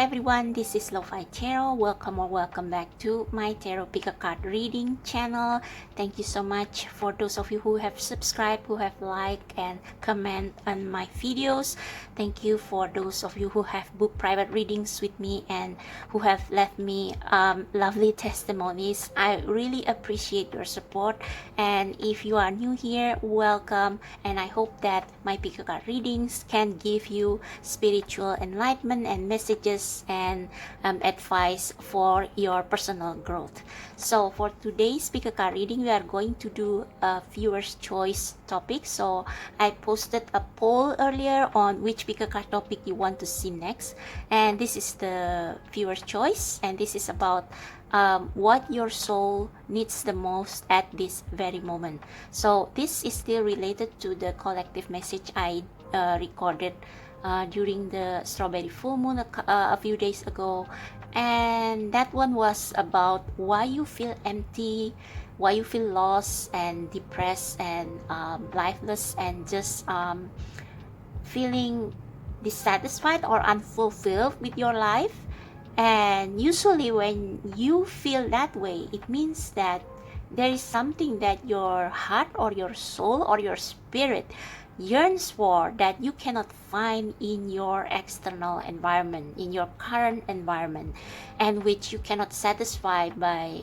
everyone, this is Lo-Fi Tarot. Welcome or welcome back to my Tarot Pick a Card reading channel. Thank you so much for those of you who have subscribed, who have liked and comment on my videos. Thank you for those of you who have booked private readings with me and who have left me lovely testimonies. I really appreciate your support, and if you are new here, welcome, and I hope that my Pick a Card readings can give you spiritual enlightenment and messages and advice for your personal growth. So for today's Pick a Card reading, we are going to do a viewer's choice topic. So I posted a poll earlier on which Pick a Card topic you want to see next, and this is the viewer's choice, and this is about what your soul needs the most at this very moment. So this is still related to the collective message I recorded during the strawberry full moon a few days ago, and that one was about why you feel empty, why you feel lost and depressed and lifeless and just feeling dissatisfied or unfulfilled with your life. And usually when you feel that way, it means that there is something that your heart or your soul or your spirit yearns for that you cannot find in your external environment, in your current environment, and which you cannot satisfy by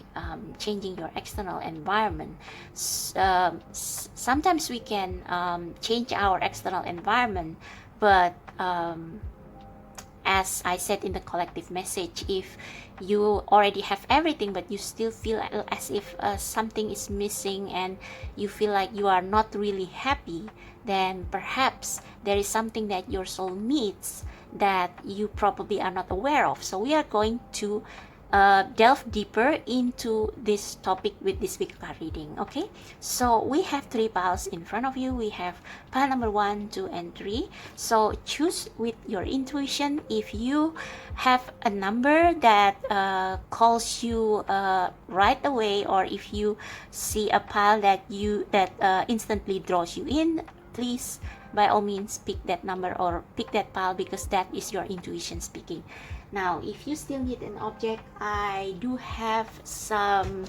changing your external environment. Sometimes we can change our external environment, but as I said in the collective message, if you already have everything but you still feel as if something is missing and you feel like you are not really happy, then perhaps there is something that your soul needs that you probably are not aware of. So we are going to delve deeper into this topic with this Pick a Card reading. Okay, so we have 3 piles in front of you. We have pile number 1, 2 and 3. So choose with your intuition. If you have a number that calls you right away, or if you see a pile that instantly draws you in, please by all means pick that number or pick that pile, because that is your intuition speaking. Now, if you still need an object, I do have some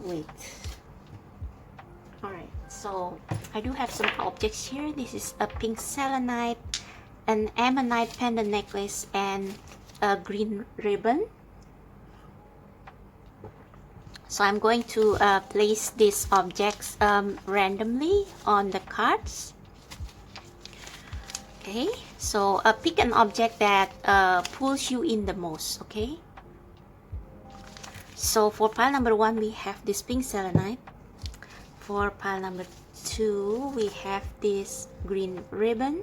wait. Alright, so I do have some objects here. This is a pink selenite, an ammonite pendant necklace, and a green ribbon. So I'm going to place these objects randomly on the cards. Okay, so pick an object that pulls you in the most. Okay, so for pile number 1 we have this pink selenite. For pile number 2 we have this green ribbon,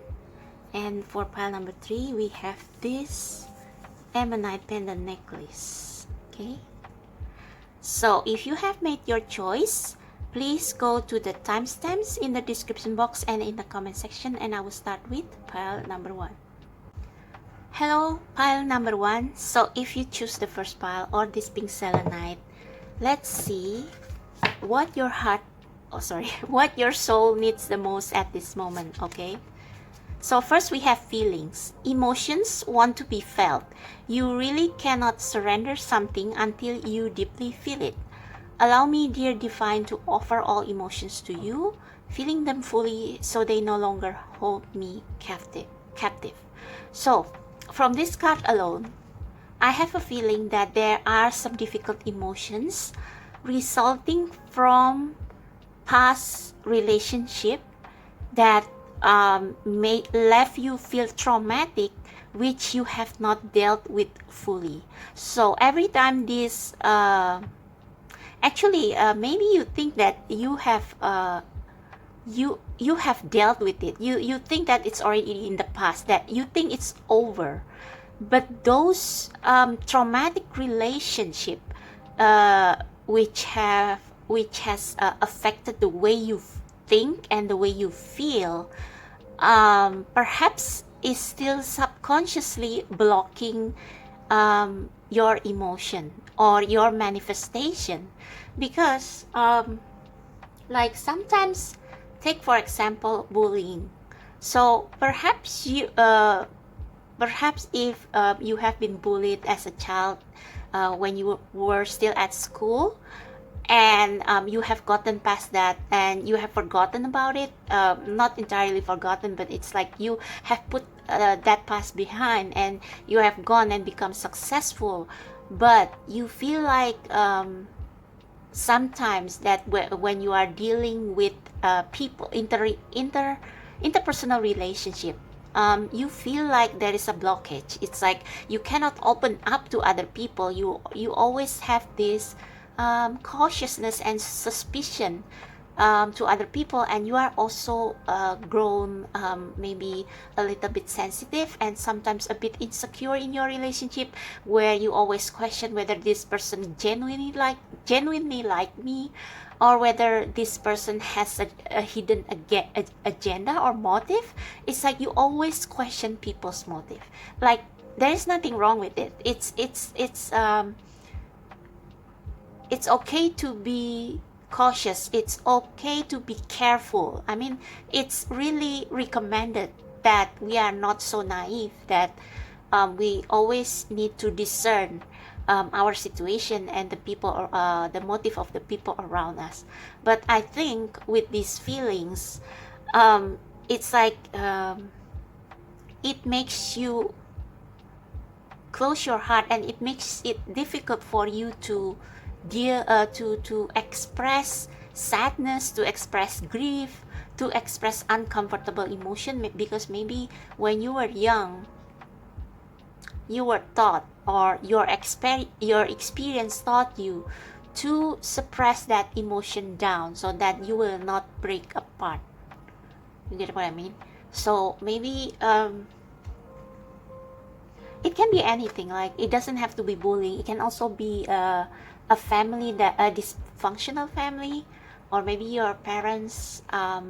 and for pile number 3 we have this ammonite pendant necklace. Okay, so if you have made your choice, please go to the timestamps in the description box and in the comment section, and I will start with pile number 1. Hello, pile number 1. So if you choose the first pile or this pink selenite, let's see what your what your soul needs the most at this moment. Okay, so first we have feelings. Emotions want to be felt. You really cannot surrender something until you deeply feel it. Allow me, dear divine, to offer all emotions to you, feeling them fully so they no longer hold me captive. So from this card alone, I have a feeling that there are some difficult emotions resulting from past relationship that may left you feel traumatic, which you have not dealt with fully. So every time this maybe you think that you have you have dealt with it, you think that it's already in the past, that you think it's over, but those traumatic relationship which has affected the way you think and the way you feel, perhaps is still subconsciously blocking your emotion or your manifestation. Because like sometimes, take for example bullying. So perhaps if you have been bullied as a child when you were still at school, and you have gotten past that and you have forgotten about it, not entirely forgotten, but it's like you have put that past behind and you have gone and become successful, but you feel like sometimes that when you are dealing with people, interpersonal relationship, you feel like there is a blockage. It's like you cannot open up to other people. You always have this cautiousness and suspicion to other people, and you are also grown maybe a little bit sensitive and sometimes a bit insecure in your relationship, where you always question whether this person genuinely like me, or whether this person has a hidden agenda or motive. It's like you always question people's motive. Like there is nothing wrong with it. It's okay to be cautious. It's okay to be careful. I mean, it's really recommended that we are not so naive, that we always need to discern our situation and the people, the motive of the people around us. But I think with these feelings, it's like it makes you close your heart, and it makes it difficult for you to to express sadness, to express grief, to express uncomfortable emotion, because maybe when you were young, you were taught, or your experience taught you to suppress that emotion down so that you will not break apart. You get what I mean? So maybe it can be anything. Like it doesn't have to be bullying. It can also be a family, that a dysfunctional family, or maybe your parents are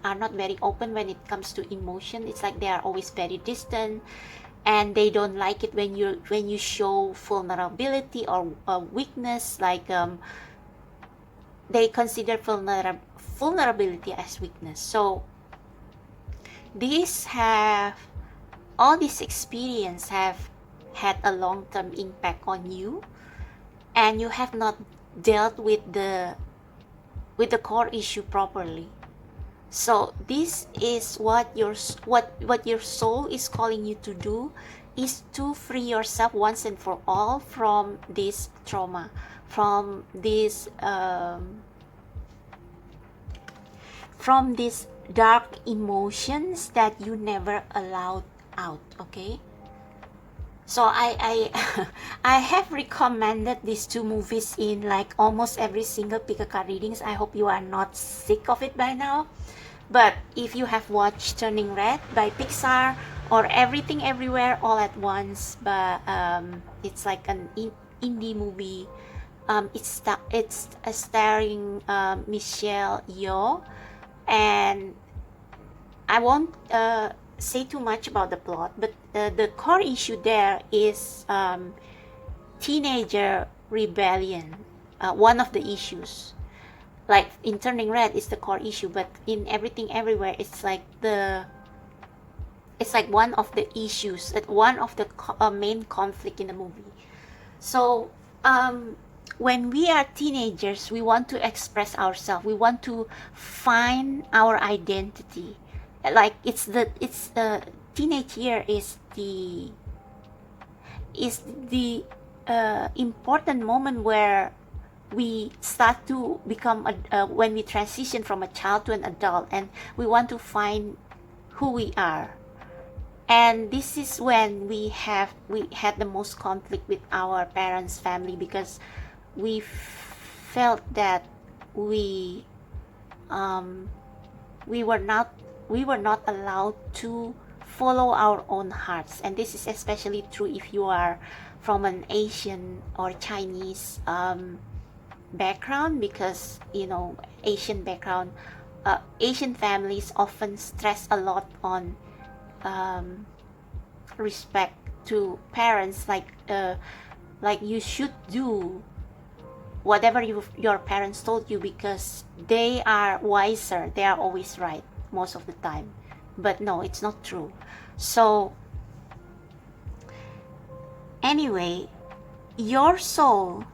not very open when it comes to emotion. It's like they are always very distant, and they don't like it when you show vulnerability or weakness. Like they consider vulnerability as weakness. So all this experience have had a long-term impact on you, and you have not dealt with the core issue properly. So this is what your soul is calling you to do, is to free yourself once and for all from this trauma, from these dark emotions that you never allowed out. Okay, so I I have recommended these two movies in like almost every single pick a card readings. I hope you are not sick of it by now. But if you have watched Turning Red by Pixar, or Everything Everywhere All at Once, but it's like an indie movie. It's starring Michelle Yeoh, and I won't say too much about the plot, but the core issue there is teenager rebellion. One of the issues, like in Turning Red, is the core issue, but in Everything Everywhere, it's like one of the issues, one of the main conflict in the movie. So when we are teenagers, we want to express ourselves. We want to find our identity. Like it's the teenage year is the important moment where we start to become when we transition from a child to an adult, and we want to find who we are. And this is when we had the most conflict with our parents' family, because we felt that we were not allowed to follow our own hearts. And this is especially true if you are from an Asian or Chinese background, because Asian families often stress a lot on respect to parents like you should do whatever your parents told you because they are wiser, they are always right most of the time. But no, it's not true. So anyway, your soul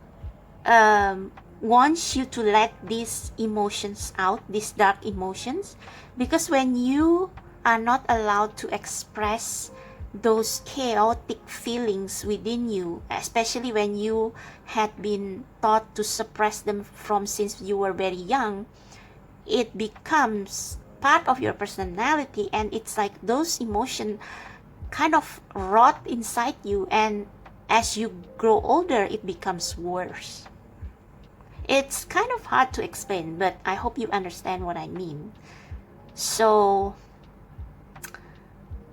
wants you to let these emotions out, these dark emotions, because when you are not allowed to express those chaotic feelings within you, especially when you had been taught to suppress them from since you were very young, it becomes part of your personality, and it's like those emotions kind of rot inside you, and as you grow older it becomes worse. It's kind of hard to explain, but I hope you understand what I mean. So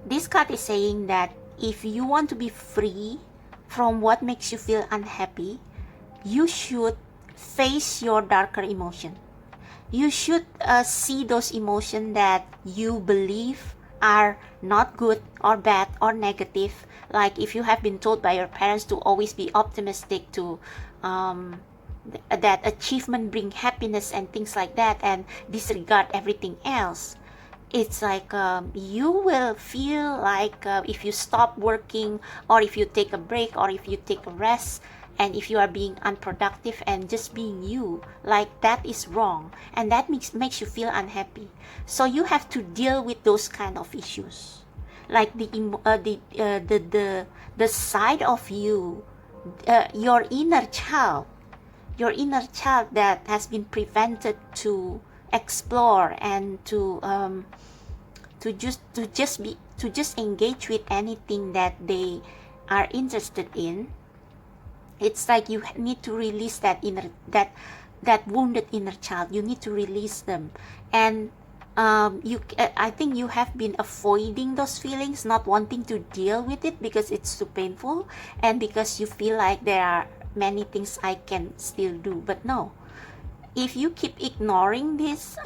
this card is saying that if you want to be free from what makes you feel unhappy, you should face your darker emotion. You should see those emotions that you believe are not good or bad or negative. Like if you have been told by your parents to always be optimistic, to that achievement bring happiness and things like that, and disregard everything else, it's like you will feel like if you stop working, or if you take a break, or if you take a rest, and if you are being unproductive and just being you, like that is wrong, and that makes you feel unhappy. So you have to deal with those kind of issues, like the side of you, your inner child that has been prevented to explore and to just engage with anything that they are interested in. It's like you need to release that wounded inner child. You need to release them, and I think you have been avoiding those feelings, not wanting to deal with it because it's too painful, and because you feel like there are many things I can still do. But no, if you keep ignoring this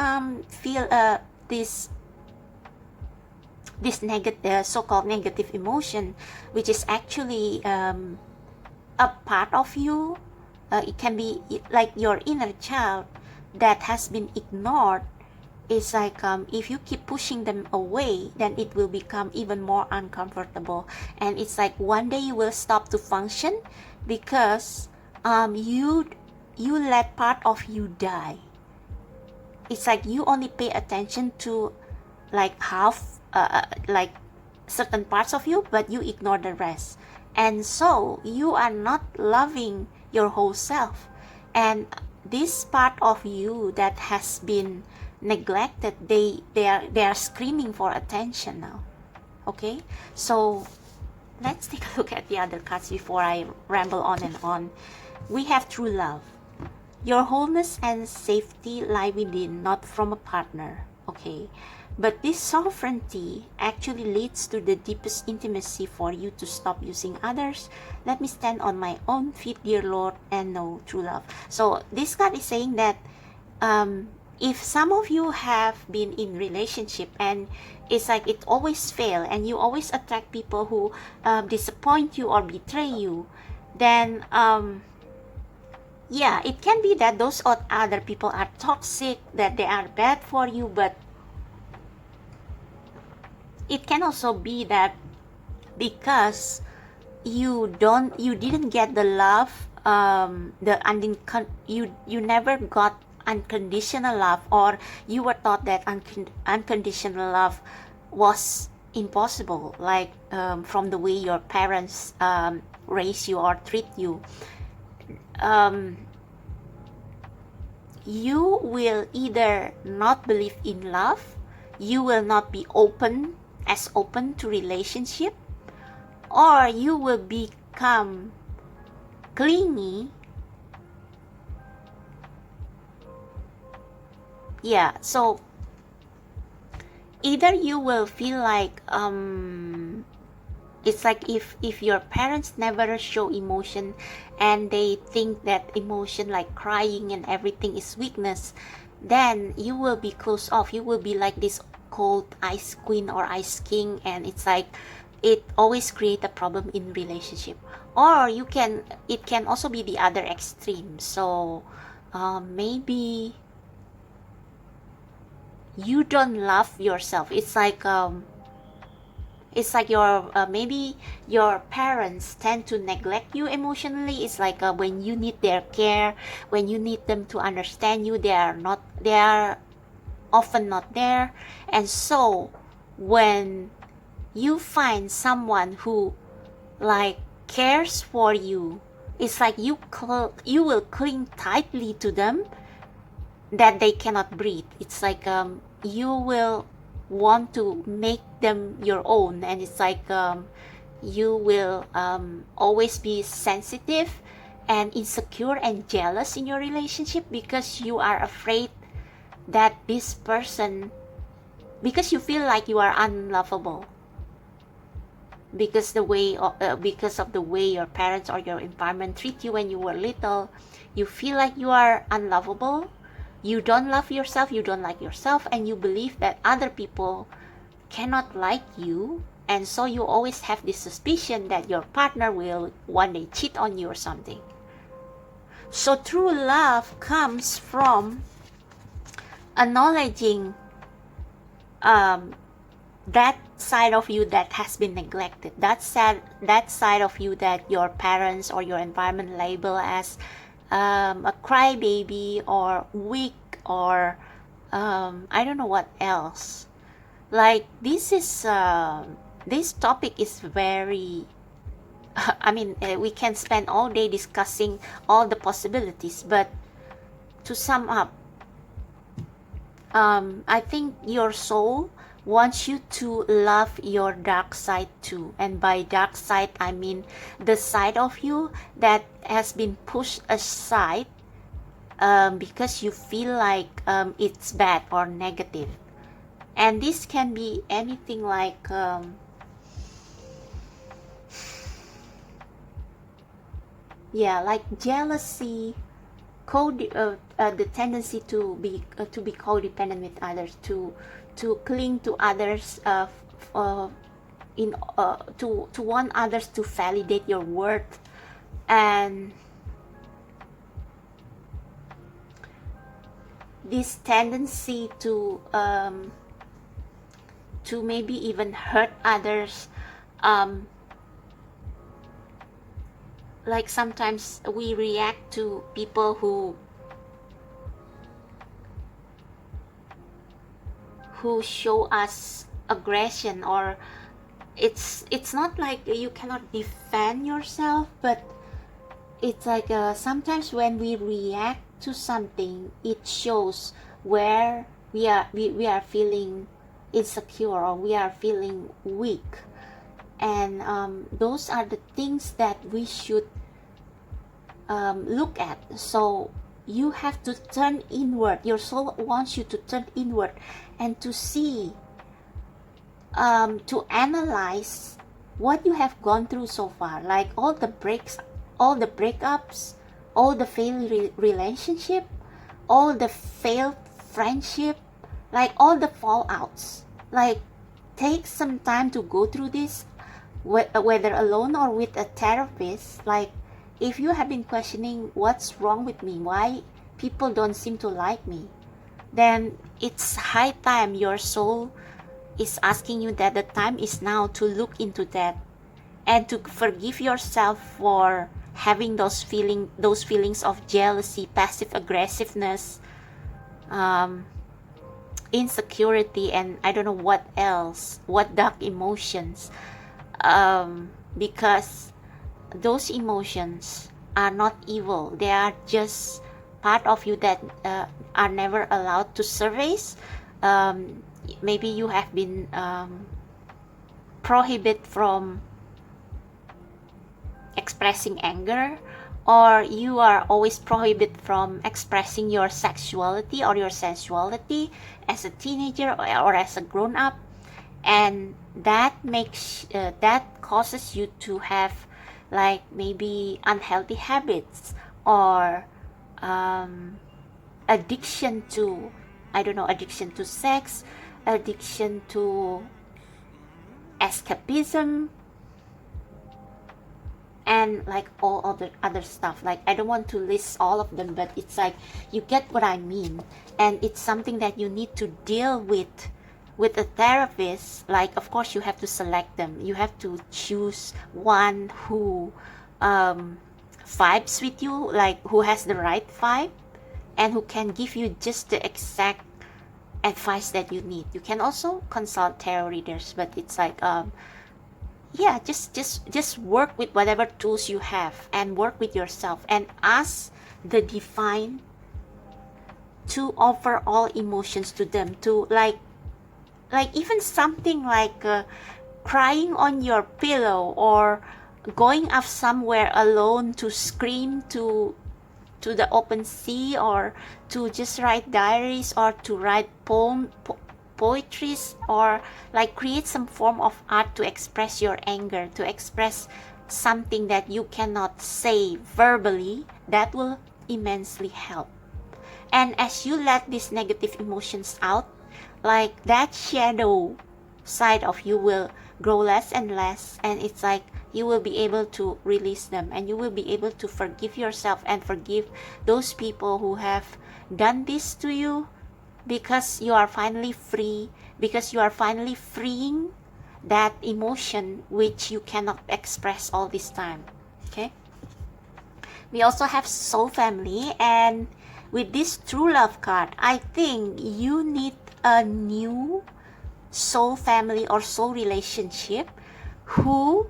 this negative, so-called negative emotion, which is actually a part of you, it can be like your inner child that has been ignored. It's like if you keep pushing them away, then it will become even more uncomfortable, and it's like one day you will stop to function because you let part of you die. It's like you only pay attention to like half like certain parts of you, but you ignore the rest, and so you are not loving your whole self. And this part of you that has been neglected, they are screaming for attention now. Okay, so let's take a look at the other cards before I ramble on and on. We have true love. Your wholeness and safety lie within, not from a partner. Okay, but this sovereignty actually leads to the deepest intimacy for you to stop using others. Let me stand on my own feet, dear Lord, and know true love. So this card is saying that if some of you have been in relationship and it's like it always fail, and you always attract people who disappoint you or betray you, then yeah, it can be that those other people are toxic, that they are bad for you, but it can also be that because you didn't get the love, you never got unconditional love, or you were taught that unconditional love was impossible, like from the way your parents raise you or treat you. You will either not believe in love, you will not be open to relationship, or you will become clingy. Yeah, so either you will feel like it's like if your parents never show emotion and they think that emotion like crying and everything is weakness, then you will be closed off. You will be like this cold ice queen or ice king, and it's like it always create a problem in relationship. Or it can also be the other extreme. So maybe you don't love yourself. It's like your maybe your parents tend to neglect you emotionally. It's like when you need their care, when you need them to understand you, they are often not there. And so when you find someone who like cares for you, it's like you will cling tightly to them that they cannot breathe. It's like you will want to make them your own, and it's like you will always be sensitive and insecure and jealous in your relationship because you are afraid that this person, because you feel like you are unlovable because because of the way your parents or your environment treat you when you were little. You feel like you are unlovable, you don't love yourself, you don't like yourself, and you believe that other people cannot like you, and so you always have this suspicion that your partner will one day cheat on you or something. So true love comes from acknowledging that side of you that has been neglected, that side of you that your parents or your environment label as a crybaby or weak or I don't know what else. Like this topic is very I mean, we can spend all day discussing all the possibilities, but to sum up, I think your soul wants you to love your dark side too. And by dark side, I mean the side of you that has been pushed aside because you feel like it's bad or negative. And this can be anything like like jealousy, the tendency to be codependent with others, to cling to others, to want others to validate your worth, and this tendency to maybe even hurt others. Like sometimes we react to people who show us aggression, or it's not like you cannot defend yourself, but it's like sometimes when we react to something, it shows where we are feeling insecure or we are feeling weak. And those are the things that we should look at. So you have to turn inward. Your soul wants you to turn inward and to see, to analyze what you have gone through so far, like all the breakups, all the failed relationship, all the failed friendship, like all the fallouts. Like take some time to go through this, whether alone or with a therapist. Like if you have been questioning what's wrong with me, why people don't seem to like me, then it's high time your soul is asking you that the time is now to look into that and to forgive yourself for having those feelings of jealousy, passive aggressiveness, insecurity, and I don't know what else, what dark emotions, because those emotions are not evil. They are just part of you that are never allowed to surface. Maybe you have been prohibited from expressing anger, or you are always prohibited from expressing your sexuality or your sensuality as a teenager or as a grown-up, and that causes you to have like maybe unhealthy habits or addiction to, I don't know, addiction to sex, addiction to escapism, and like all other stuff. Like I don't want to list all of them, but it's like you get what I mean. And it's something that you need to deal with a therapist. Like of course you have to select them, you have to choose one who vibes with you, like who has the right vibe and who can give you just the exact advice that you need. You can also consult tarot readers, but it's like yeah, just work with whatever tools you have and work with yourself and ask the divine to offer all emotions to them, to like even something like crying on your pillow, or going off somewhere alone to scream to the open sea, or to just write diaries, or to write poetries, or like create some form of art to express your anger, to express something that you cannot say verbally. That will immensely help. And as you let these negative emotions out, like that shadow side of you will grow less and less, and it's like you will be able to release them, and you will be able to forgive yourself and forgive those people who have done this to you, because you are finally free, because you are finally freeing that emotion which you cannot express all this time. Okay, we also have soul family, and with this true love card, I think you need a new soul family or soul relationship who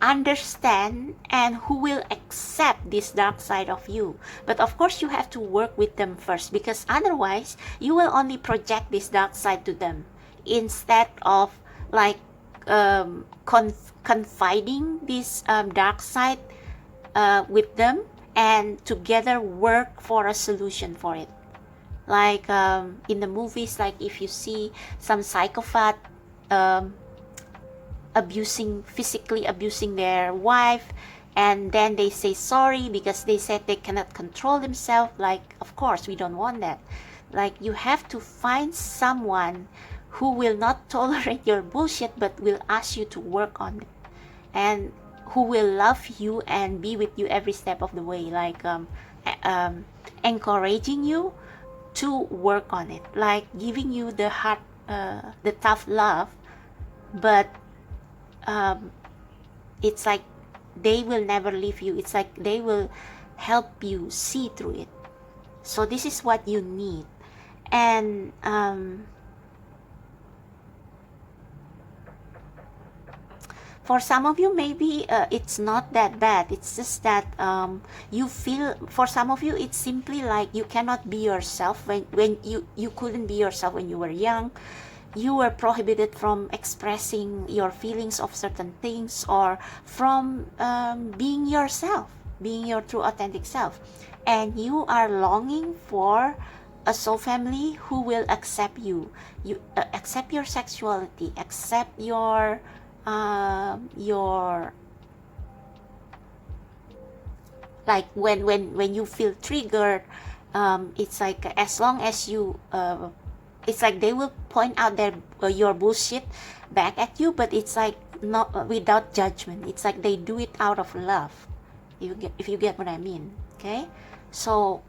understand and who will accept this dark side of you. But of course you have to work with them first, because otherwise you will only project this dark side to them instead of like confiding this dark side with them, and together work for a solution for it. Like in the movies, like if you see some psychopath physically abusing their wife, and then they say sorry because they said they cannot control themselves. Like of course we don't want that. Like you have to find someone who will not tolerate your bullshit, but will ask you to work on it, and who will love you and be with you every step of the way, like encouraging you to work on it, like giving you the hard the tough love, but it's like they will never leave you. It's like they will help you see through it. So this is what you need. And for some of you, maybe it's not that bad. It's just that you feel, for some of you, it's simply like you cannot be yourself when you couldn't be yourself when you were young. You were prohibited from expressing your feelings of certain things, or from being yourself, being your true authentic self. And you are longing for a soul family who will accept you. You accept your sexuality, accept your like when you feel triggered, it's like as long as you it's like they will point out their your bullshit back at you, but it's like not without judgment. It's like they do it out of love, if you get what I mean. Okay, so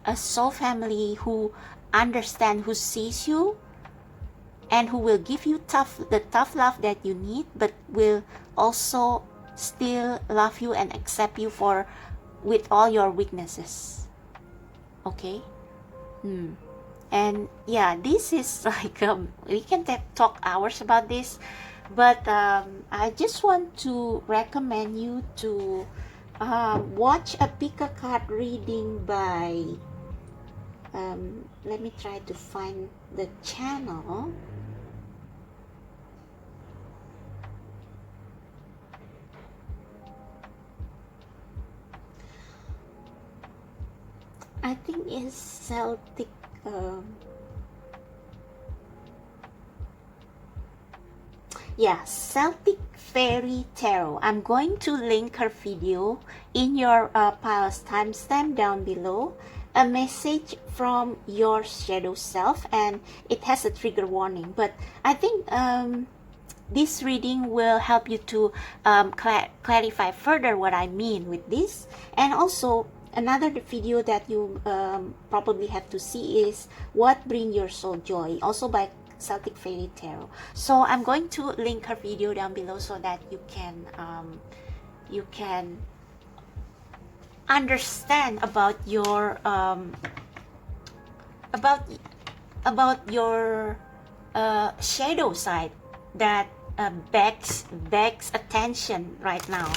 a soul family who understand, who sees you, and who will give you the tough love that you need, but will also still love you and accept you for with all your weaknesses. Okay. And yeah, this is like we can talk hours about this, but I just want to recommend you to watch a pick a card reading by let me try to find the channel. I think it's Celtic. Yeah, Celtic Fairy Tarot. I'm going to link her video in your pile timestamp down below, a message from your shadow self, and it has a trigger warning. But I think this reading will help you to clarify further what I mean with this. And also another video that you probably have to see is What Bring Your Soul Joy, also by Celtic Fairy Tarot. So I'm going to link her video down below so that you can understand about your shadow side that begs attention right now.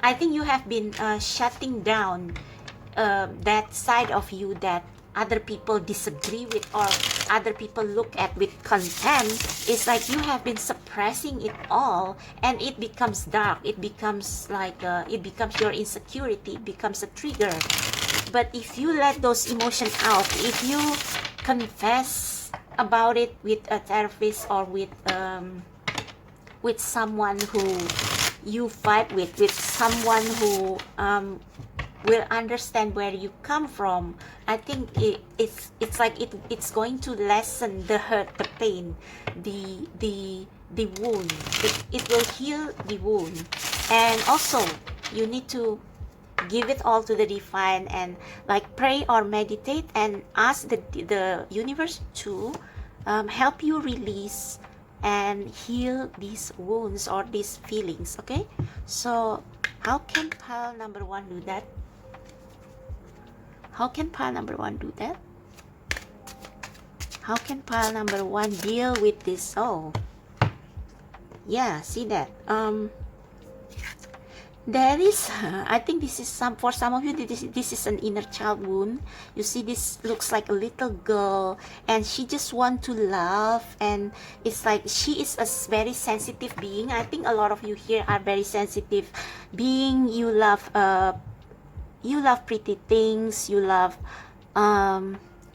I think you have been shutting down that side of you that other people disagree with, or other people look at with contempt. It's like you have been suppressing it all, and it becomes dark. It becomes like it becomes your insecurity. It becomes a trigger. But if you let those emotions out, if you confess about it with a therapist, or with someone who you fight with someone who will understand where you come from, I think it's like it's going to lessen the hurt, the pain, the wound. It will heal the wound. And also you need to give it all to the divine, and like pray or meditate and ask the universe to help you release and heal these wounds or these feelings. Okay, so how can pile number one do that? How can pile number one do that? How can pile number one deal with this? Oh, yeah, see that. There is, I think this is for some of you, this is an inner child wound. You see, this looks like a little girl, and she just wants to love, and it's like she is a very sensitive being. I think a lot of you here are very sensitive being. You love pretty things. You love,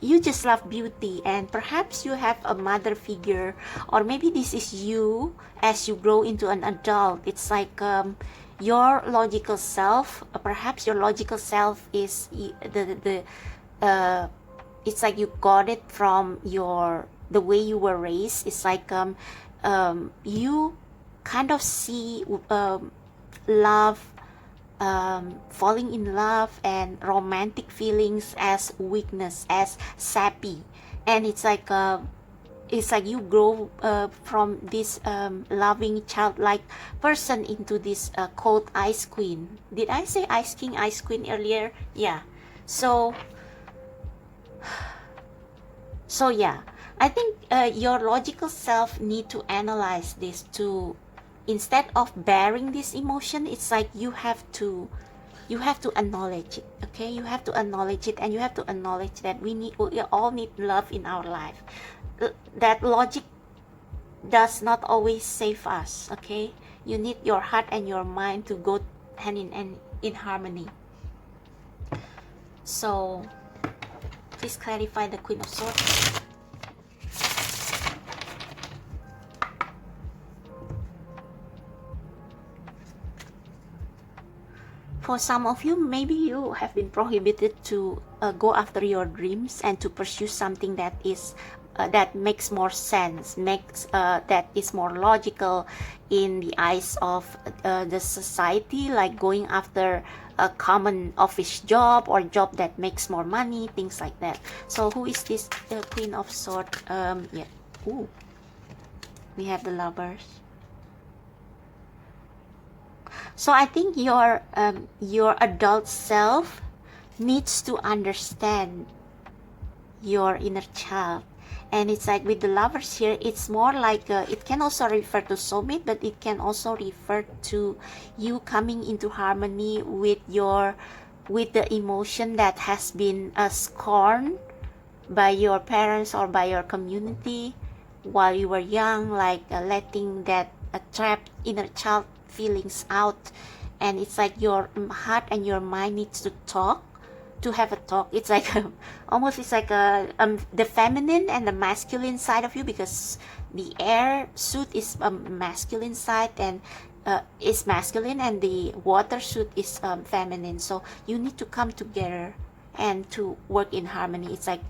you just love beauty, and perhaps you have a mother figure, or maybe this is you as you grow into an adult. It's like your logical self, perhaps your logical self is it's like you got it from the way you were raised. It's like you kind of see love, falling in love and romantic feelings as weakness, as sappy, and it's like you grow from this loving childlike person into this cold ice queen. Did I say ice king, ice queen earlier? Yeah. So yeah, I think your logical self need to analyze this to, instead of bearing this emotion, it's like you have to acknowledge it. Okay, you have to acknowledge it, and you have to acknowledge that we all need love in our life. That logic does not always save us. Okay, you need your heart and your mind to go hand in harmony. So please clarify the Queen of Swords. For some of you, maybe you have been prohibited to go after your dreams and to pursue something that is that makes more sense, that is more logical in the eyes of the society, like going after a common office job or job that makes more money, things like that. So who is this Queen of Swords? Yeah. Ooh. We have the Lovers. So I think your adult self needs to understand your inner child. And it's like with the Lovers here, it's more like it can also refer to soulmate, but it can also refer to you coming into harmony with the emotion that has been scorned by your parents or by your community while you were young, like letting that trapped inner child feelings out. And it's like your heart and your mind needs to talk, to have a talk. It's like almost it's like the feminine and the masculine side of you, because the air suit is masculine side, and is masculine, and the water suit is feminine. So you need to come together and to work in harmony. It's like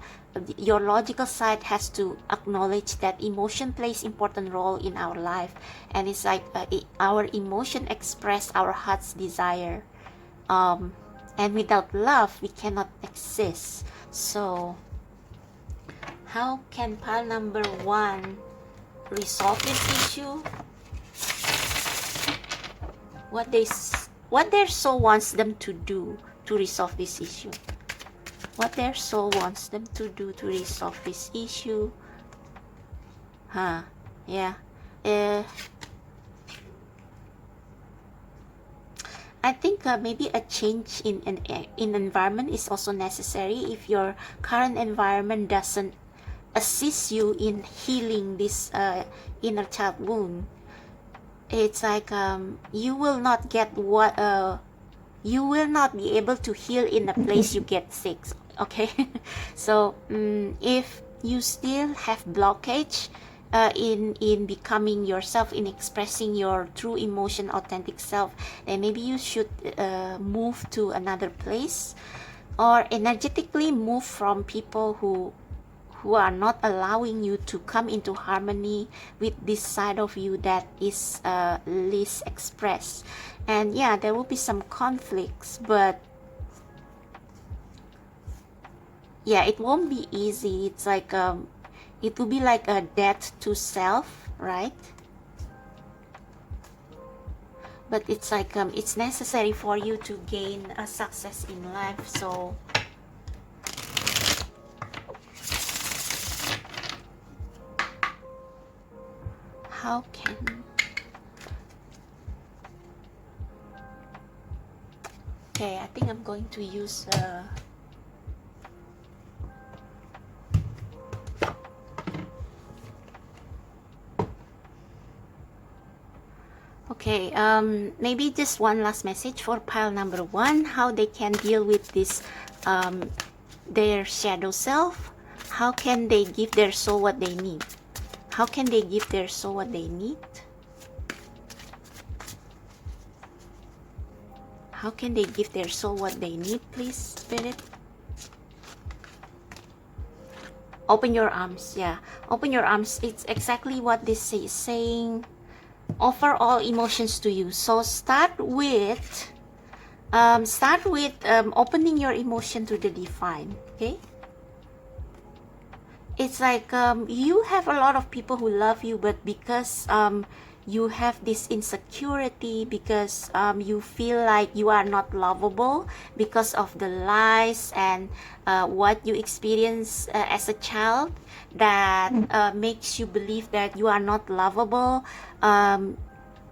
your logical side has to acknowledge that emotion plays important role in our life, and it's like our emotion express our heart's desire, and without love we cannot exist. So how can pile number 1 resolve this issue? What their soul wants them to do to resolve this issue. What their soul wants them to do to resolve this issue. Yeah. I think maybe a change in environment is also necessary if your current environment doesn't assist you in healing this inner child wound. It's like you will not get what you will not be able to heal in a place you get sick. Okay. So if you still have blockage in becoming yourself, in expressing your true emotion, authentic self, then maybe you should move to another place, or energetically move from people who are not allowing you to come into harmony with this side of you that is least expressed. And yeah, there will be some conflicts, but yeah, it won't be easy. It's like it will be like a death to self, right? But it's like it's necessary for you to gain a success in life. So how can okay, I think I'm going to use okay, maybe just one last message for pile number 1, how they can deal with this their shadow self. How can they give their soul what they need? How can they give their soul what they need? How can they give their soul what they need, please, Spirit? Open your arms. Yeah, open your arms. It's exactly what this is saying. Offer all emotions to you. So start with opening your emotion to the divine. Okay. It's like you have a lot of people who love you, but because you have this insecurity, because you feel like you are not lovable because of the lies and what you experience as a child, that makes you believe that you are not lovable.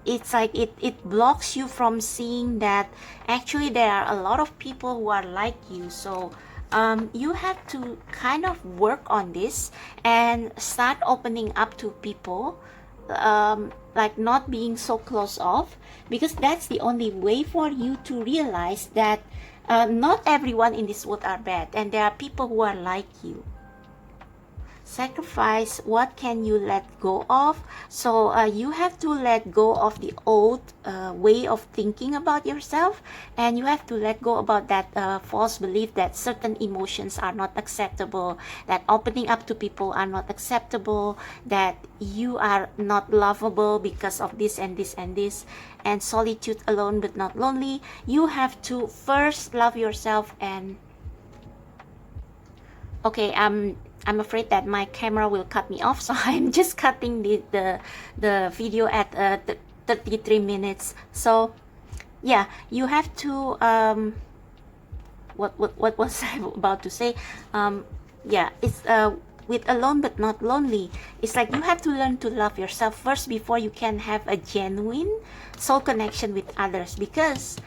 It's like it blocks you from seeing that actually there are a lot of people who are like you. So you have to kind of work on this and start opening up to people, like not being so close off, because that's the only way for you to realize that not everyone in this world are bad, and there are people who are like you. Sacrifice, what can you let go of? So you have to let go of the old way of thinking about yourself, and you have to let go about that false belief that certain emotions are not acceptable, that opening up to people are not acceptable, that you are not lovable because of this and this and this, and solitude alone but not lonely. You have to first love yourself. And okay, I'm afraid that my camera will cut me off, so I'm just cutting the video at 33 minutes. So yeah, you have to what was I about to say? Yeah, it's with alone but not lonely. It's like you have to learn to love yourself first before you can have a genuine soul connection with others, because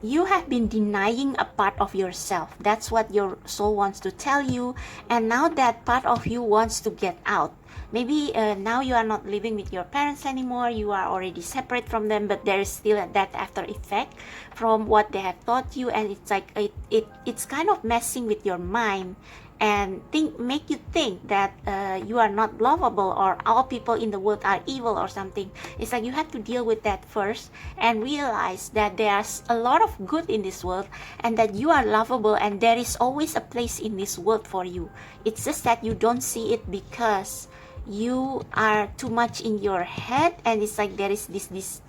you have been denying a part of yourself. That's what your soul wants to tell you, and now that part of you wants to get out. Maybe now you are not living with your parents anymore, you are already separate from them, but there is still that after effect from what they have taught you, and it's like it's kind of messing with your mind, and make you think that you are not lovable, or all people in the world are evil or something. It's like you have to deal with that first and realize that there's a lot of good in this world, and that you are lovable, and there is always a place in this world for you. It's just that you don't see it because you are too much in your head, and it's like there is this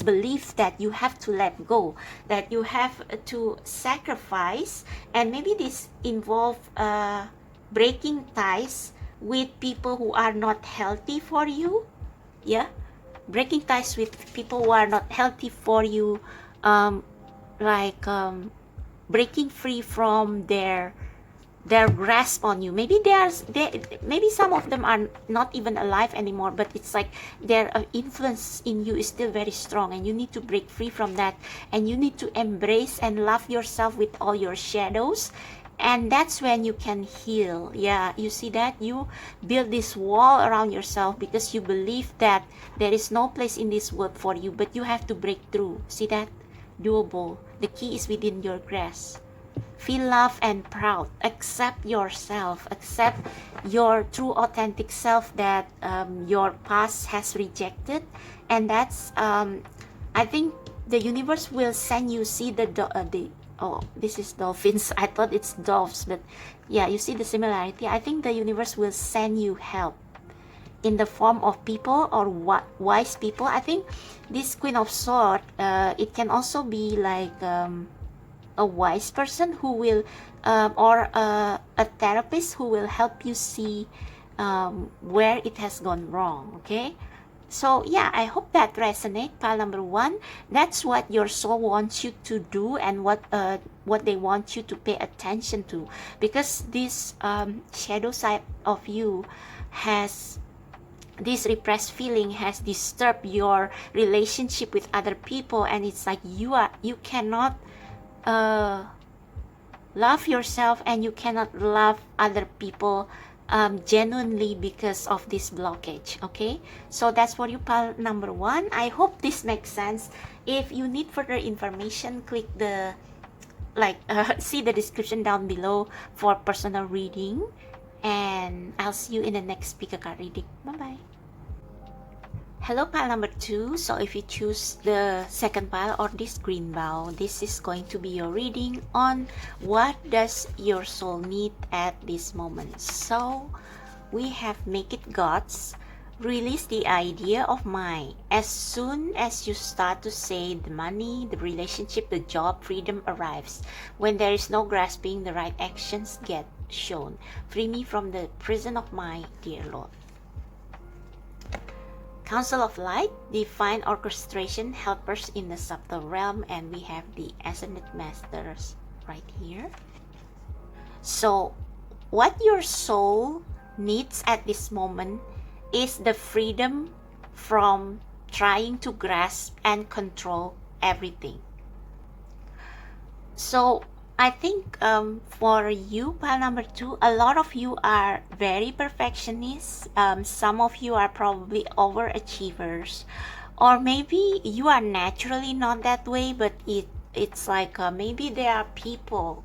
belief that you have to let go, that you have to sacrifice, and maybe this involve breaking ties with people who are not healthy for you. Yeah, breaking ties with people who are not healthy for you, like breaking free from their grasp on you. Maybe maybe some of them are not even alive anymore, but it's like their influence in you is still very strong, and you need to break free from that, and you need to embrace and love yourself with all your shadows, and that's when you can heal. Yeah, you see that you build this wall around yourself because you believe that there is no place in this world for you, but you have to break through. See that? Doable. The key is within your grasp. Feel loved and proud. Accept yourself. Accept your true authentic self that your past has rejected. And that's, I think the universe will send you, see oh, this is dolphins. I thought it's doves, but yeah, you see the similarity. I think the universe will send you help in the form of people, or wise people. I think this Queen of Swords, it can also be like a wise person who will or a therapist who will help you see where it has gone wrong. Okay, so yeah, I hope that resonates. Pile number 1, that's what your soul wants you to do, and what they want you to pay attention to, because this shadow side of you has this repressed feeling, has disturbed your relationship with other people, and it's like you cannot love yourself, and you cannot love other people genuinely because of this blockage. Okay, so that's for you, pile number 1. I hope this makes sense. If you need further information, click the see the description down below for personal reading, and I'll see you in the next pick a card reading. Bye bye. Hello, pile number 2. So if you choose the second pile, or this green bow, this is going to be your reading on what does your soul need at this moment. So we have make it gods. Release the idea of mine. As soon as you start to say the money, the relationship, the job, freedom arrives. When there is no grasping, the right actions get shown. Free me from the prison of my dear Lord. Council of Light, Divine Orchestration, Helpers in the Subtle Realm, and we have the Ascended Masters right here. So what your soul needs at this moment is the freedom from trying to grasp and control everything. So I think for you, pile number 2, a lot of you are very perfectionists. Some of you are probably overachievers, or maybe you are naturally not that way, but it's like maybe there are people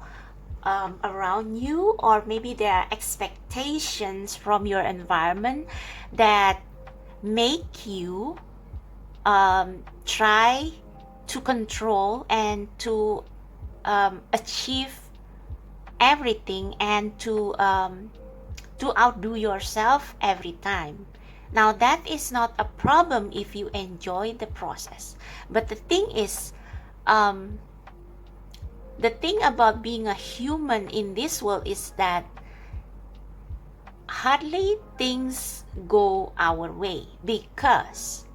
around you, or maybe there are expectations from your environment that make you try to control and to achieve everything, and to outdo yourself every time. Now that is not a problem if you enjoy the process, but the thing is, the thing about being a human in this world is that hardly things go our way, because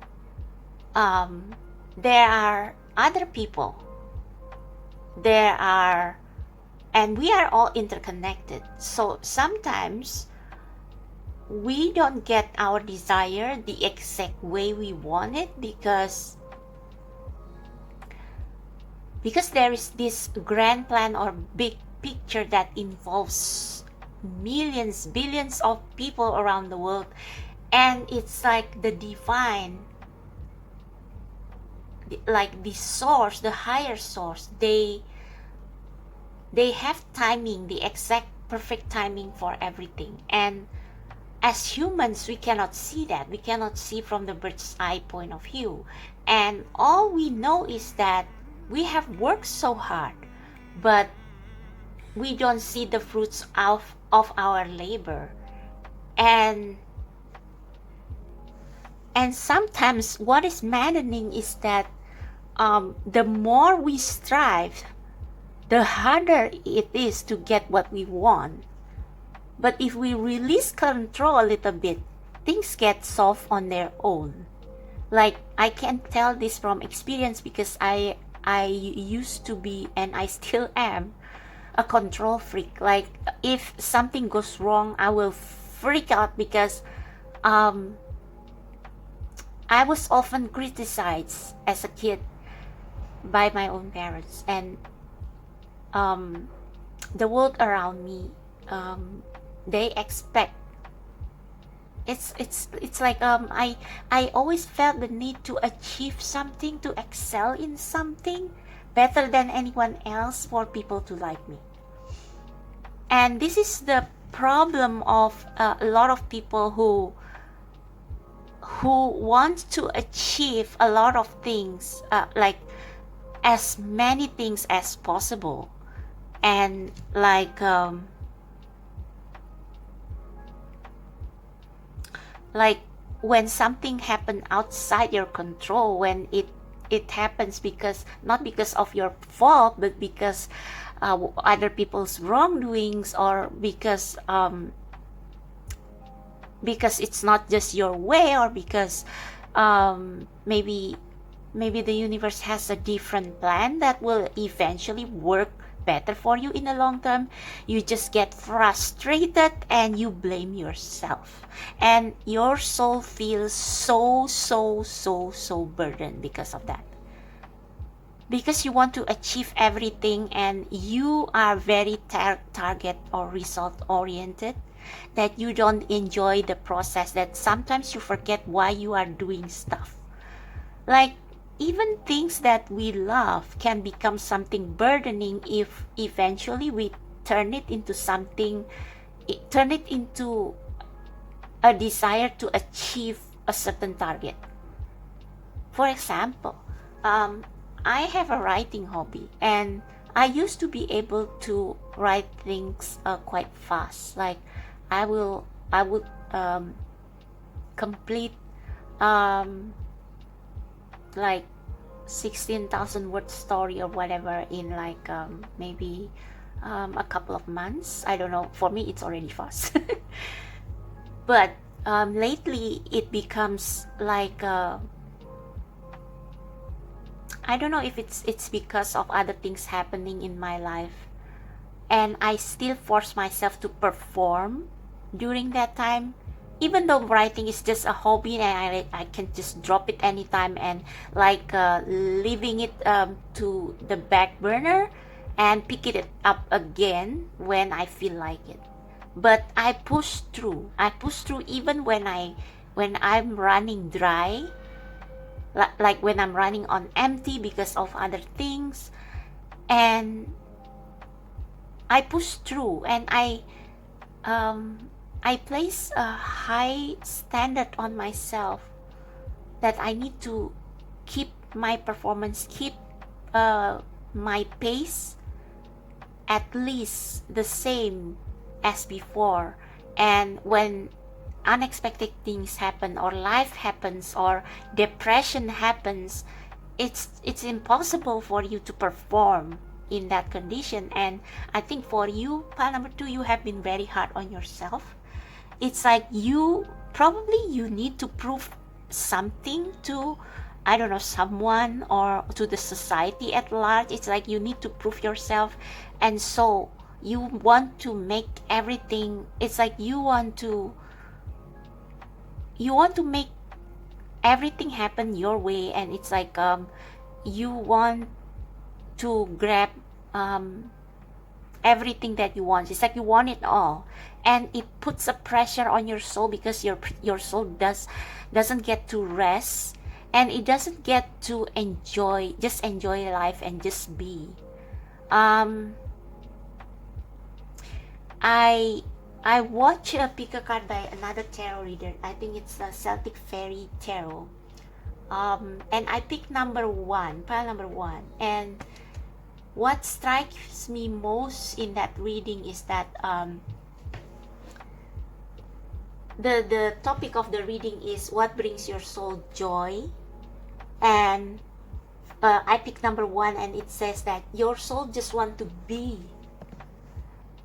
there are other people, and we are all interconnected. So sometimes we don't get our desire the exact way we want it, because there is this grand plan or big picture that involves millions, billions of people around the world, and it's like the divine, like the source, the higher source, they have timing, the exact perfect timing for everything. And as humans, we cannot see that. We cannot see from the bird's eye point of view. And all we know is that we have worked so hard, but we don't see the fruits of our labor. And sometimes what is maddening is that the more we strive, the harder it is to get what we want. But if we release control a little bit, things get solved on their own. Like, I can tell this from experience because I used to be, and I still am, a control freak. Like, if something goes wrong, I will freak out because I was often criticized as a kid by my own parents, and the world around me, they expect, it's like I always felt the need to achieve something, to excel in something better than anyone else for people to like me. And this is the problem of a lot of people who want to achieve a lot of things, like as many things as possible. And like when something happens outside your control, when it happens because not because of your fault, but because other people's wrongdoings, or because it's not just your way, or because maybe the universe has a different plan that will eventually work better for you in the long term, you just get frustrated and you blame yourself, and your soul feels so burdened because of that, because you want to achieve everything and you are very target or result oriented, that you don't enjoy the process, that sometimes you forget why you are doing stuff. Like, even things that we love can become something burdening if eventually we turn it into a desire to achieve a certain target. For example, I have a writing hobby, and I used to be able to write things quite fast. Like, I would complete like 16,000 word story or whatever in like maybe a couple of months. I don't know, for me it's already fast. But lately it becomes like I don't know if it's because of other things happening in my life, and I still force myself to perform during that time, even though writing is just a hobby and I can just drop it anytime, and like leaving it to the back burner and pick it up again when I feel like it. But I push through even when I'm running dry, like when I'm running on empty because of other things, and I push through, and I place a high standard on myself that I need to keep my performance, keep my pace at least the same as before. And when unexpected things happen, or life happens, or depression happens, it's impossible for you to perform in that condition. And I think for you, pile number 2, you have been very hard on yourself. It's like you need to prove something to, I don't know, someone, or to the society at large. It's like you need to prove yourself, and so you want to make everything, it's like you want to make everything happen your way. And it's like you want to grab everything that you want. It's like you want it all, and it puts a pressure on your soul, because your soul doesn't get to rest, and it doesn't get to enjoy life and just be. I watched a pick a card by another tarot reader. I think it's a Celtic Fairy Tarot. And I picked number 1, pile number 1. And what strikes me most in that reading is that the topic of the reading is what brings your soul joy. And I picked number 1, and it says that your soul just want to be.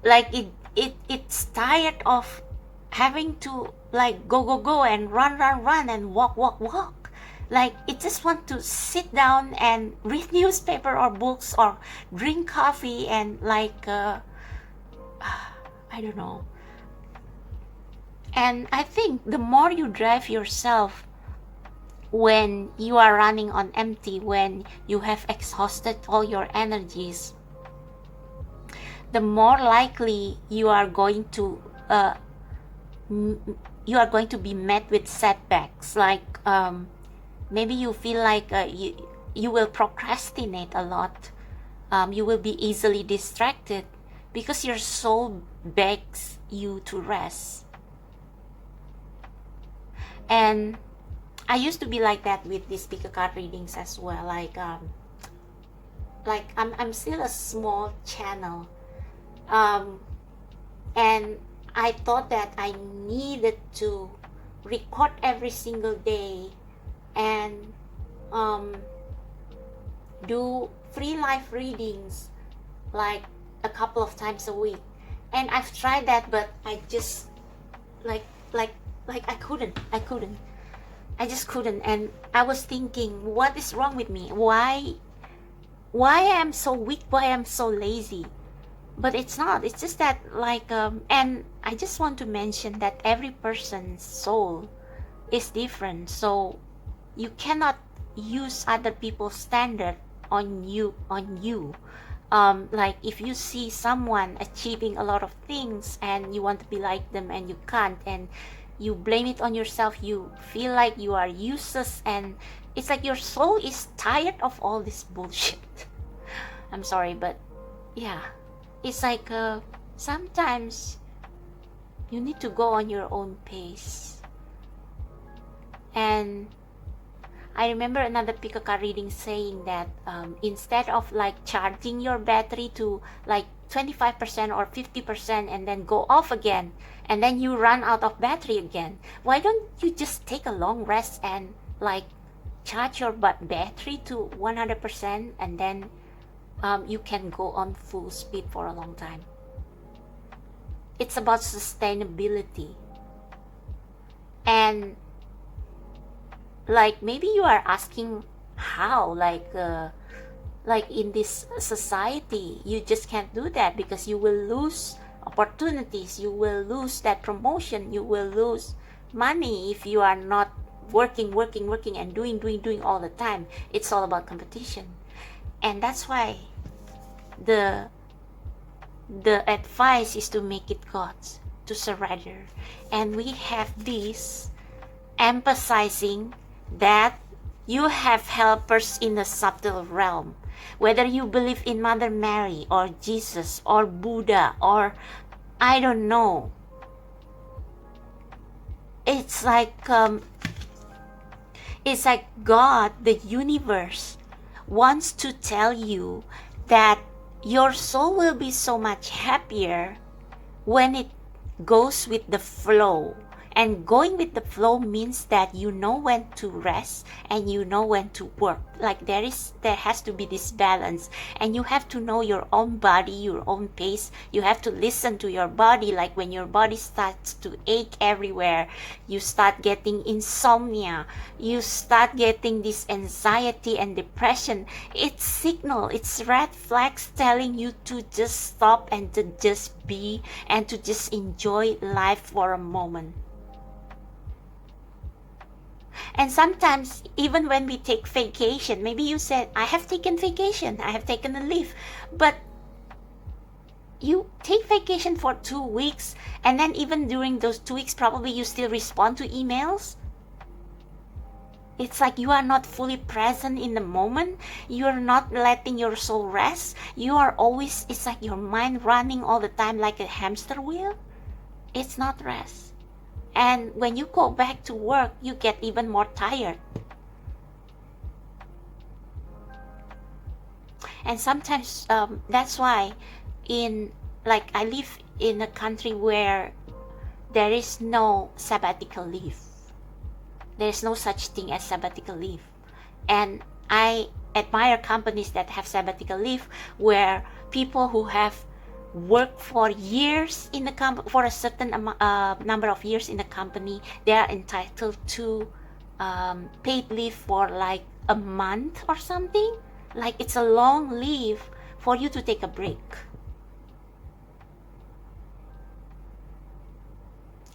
Like it's tired of having to like go and run and walk. Like it just want to sit down and read newspaper or books or drink coffee and like I don't know. And I think the more you drive yourself when you are running on empty, when you have exhausted all your energies, the more likely you are going to be met with setbacks. Like maybe you feel like you will procrastinate a lot. You will be easily distracted because your soul begs you to rest. And I used to be like that with these pick a card readings as well. Like I'm still a small channel, and I thought that I needed to record every single day and do free live readings like a couple of times a week. And I've tried that, but I just like I couldn't. I just couldn't. And I was thinking, what is wrong with me? Why I am so weak? Why I'm so lazy? But it's not. It's just that like and I just want to mention that every person's soul is different. So you cannot use other people's standard on you. Like if you see someone achieving a lot of things and you want to be like them and you can't, and you blame it on yourself, you feel like you are useless, and it's like your soul is tired of all this bullshit. I'm sorry, but yeah, it's like sometimes you need to go on your own pace. And I remember another pick a card reading saying that instead of like charging your battery to like 25% or 50% and then go off again, and then you run out of battery again, why don't you just take a long rest and like charge your battery to 100%, and then you can go on full speed for a long time. It's about sustainability. And like maybe you are asking how, like in this society you just can't do that because you will lose opportunities, you will lose that promotion, you will lose money if you are not working and doing all the time. It's all about competition. And that's why the advice is to make it God's, to surrender. And we have this emphasizing that you have helpers in the subtle realm. Whether you believe in Mother Mary or Jesus or Buddha or I don't know, it's like God, the universe, wants to tell you that your soul will be so much happier when it goes with the flow. And going with the flow means that you know when to rest and you know when to work. Like there has to be this balance, and you have to know your own body, your own pace. You have to listen to your body. Like when your body starts to ache everywhere, you start getting insomnia, you start getting this anxiety and depression. It's signal, it's red flags telling you to just stop and to just be and to just enjoy life for a moment. And sometimes even when we take vacation, maybe you said, I have taken vacation, I have taken a leave, but you take vacation for 2 weeks, and then even during those 2 weeks probably you still respond to emails. It's like you are not fully present in the moment. You're not letting your soul rest. You are always, it's like your mind running all the time like a hamster wheel. It's not rest. And when you go back to work, you get even more tired. And sometimes that's why like I live in a country where there is no sabbatical leave. There's no such thing as sabbatical leave. And I admire companies that have sabbatical leave where people who have worked for years in the company, for a certain number of years in the company, they are entitled to paid leave for like a month or something. Like it's a long leave for you to take a break.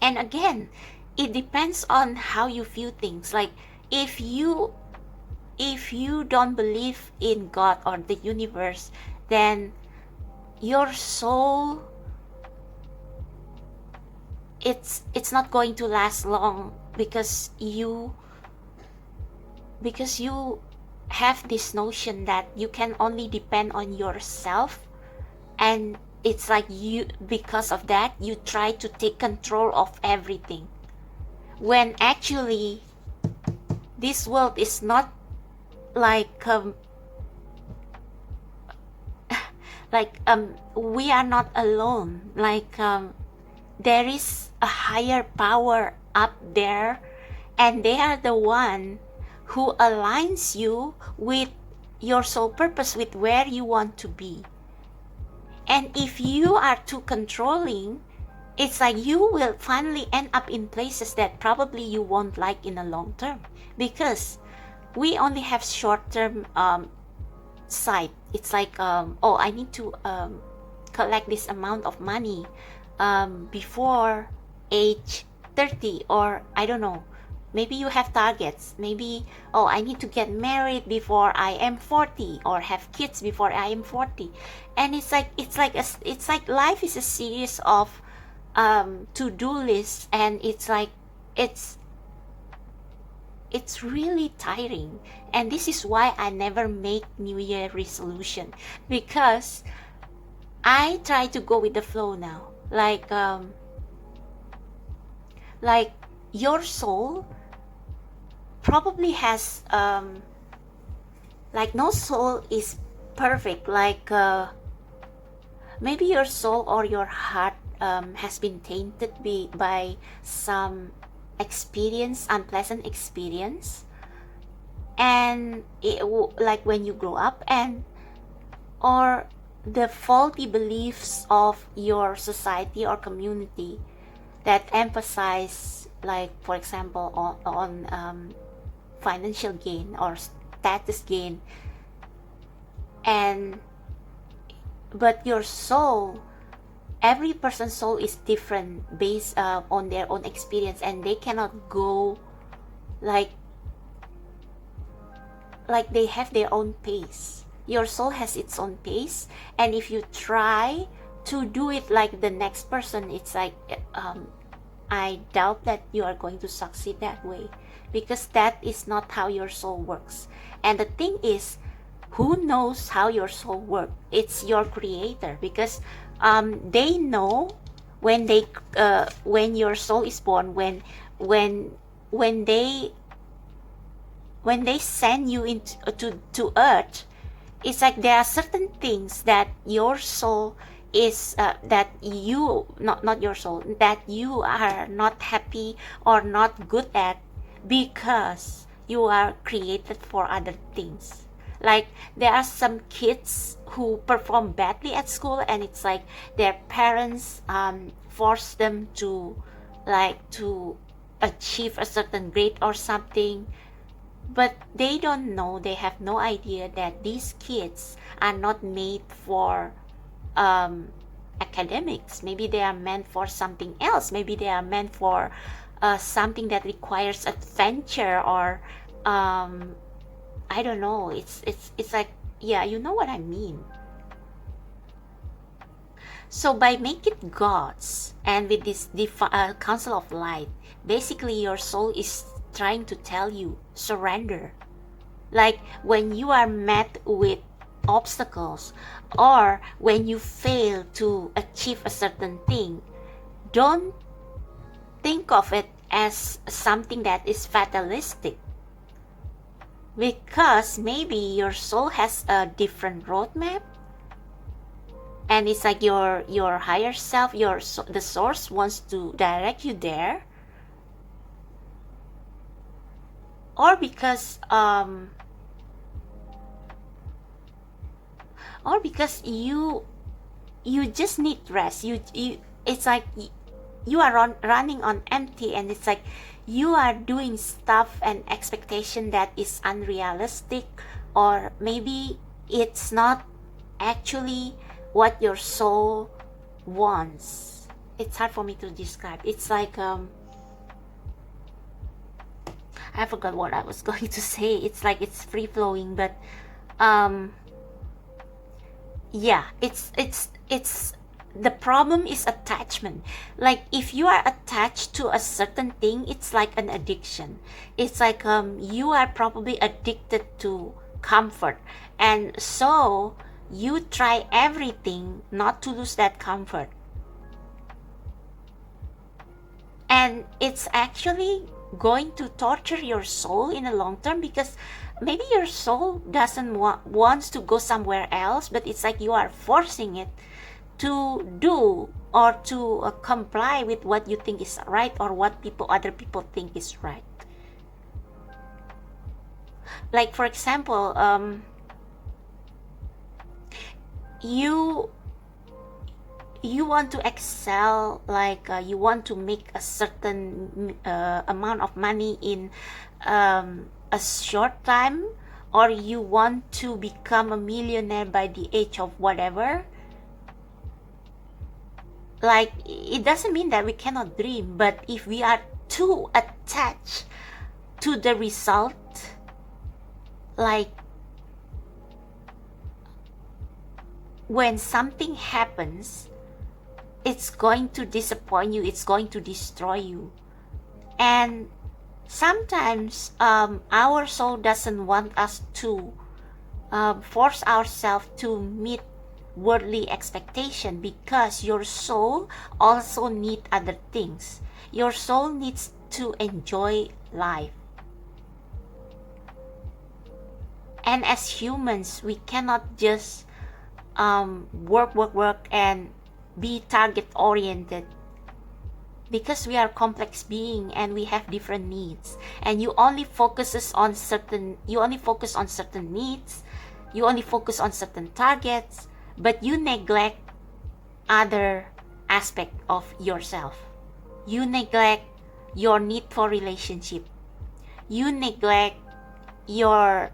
And again, it depends on how you view things. Like if you don't believe in God or the universe, then your soul, it's not going to last long, because you have this notion that you can only depend on yourself, and it's like you, because of that, you try to take control of everything, when actually this world is not like we are not alone. Like there is a higher power up there, and they are the one who aligns you with your soul purpose, with where you want to be. And if you are too controlling, it's like you will finally end up in places that probably you won't like in the long term, because we only have short-term sight. It's like oh, I need to collect this amount of money before age 30, or I don't know, maybe you have targets. Maybe, oh, I need to get married before I am 40, or have kids before I am 40. And it's like life is a series of to-do lists, and it's like it's really tiring. And this is why I never make New Year resolution, because I try to go with the flow now. Like your soul probably has like no soul is perfect. Like maybe your soul or your heart has been tainted by some experience, unpleasant experience, and like when you grow up, and or the faulty beliefs of your society or community that emphasize, like for example on financial gain or status gain, and but your soul, every person's soul is different based on their own experience, and they cannot go like they have their own pace. Your soul has its own pace, and if you try to do it like the next person, it's like I doubt that you are going to succeed that way, because that is not how your soul works. And the thing is, who knows how your soul works? It's your creator, because they know when your soul is born, when they send you into to earth. It's like there are certain things that your soul is that you not your soul, that you are not happy or not good at, because you are created for other things. Like there are some kids who perform badly at school, and it's like their parents force them to achieve a certain grade or something, but they don't know, they have no idea that these kids are not made for academics. Maybe they are meant for something else. Maybe they are meant for something that requires adventure, or I don't know. It's like, yeah, you know what I mean. So by making gods and with this council of light, basically your soul is trying to tell you, surrender. Like when you are met with obstacles or when you fail to achieve a certain thing, don't think of it as something that is fatalistic, because maybe your soul has a different roadmap, and it's like your higher self, the source wants to direct you there, or because you just need rest. You it's like you are running on empty, and it's like you are doing stuff and expectation that is unrealistic, or maybe it's not actually what your soul wants. It's hard for me to describe. It's like I forgot what I was going to say. It's like it's free flowing, but yeah, it's the problem is attachment. Like if you are attached to a certain thing, it's like an addiction. It's like you are probably addicted to comfort, and so you try everything not to lose that comfort, and it's actually going to torture your soul in the long term, because maybe your soul doesn't wants to go somewhere else, but it's like you are forcing it to do or to comply with what you think is right, or what other people think is right. Like for example, you want to excel, like you want to make a certain amount of money in a short time, or you want to become a millionaire by the age of whatever. Like it doesn't mean that we cannot dream, but if we are too attached to the result, like when something happens, it's going to disappoint you, it's going to destroy you. And sometimes our soul doesn't want us to force ourselves to meet worldly expectation, because your soul also needs other things. Your soul needs to enjoy life. And as humans, we cannot just work and be target oriented, because we are complex being and we have different needs, and you only focus on certain needs, you only focus on certain targets, but you neglect other aspect of yourself. You neglect your need for relationship, you neglect your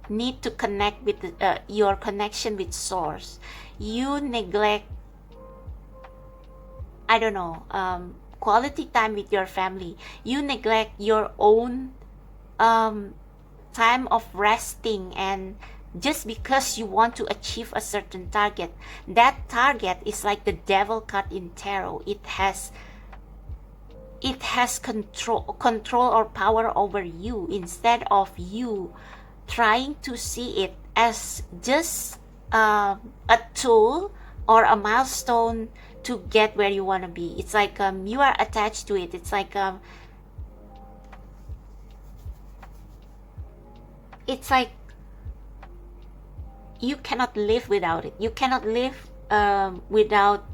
need to connect with your connection with source, you neglect, I don't know, quality time with your family, you neglect your own time of resting, and just because you want to achieve a certain target. That target is like the devil card in tarot. It has control or power over you, instead of you trying to see it as just a tool or a milestone to get where you want to be. It's like you are attached to it. It's like you cannot live without it. You cannot live without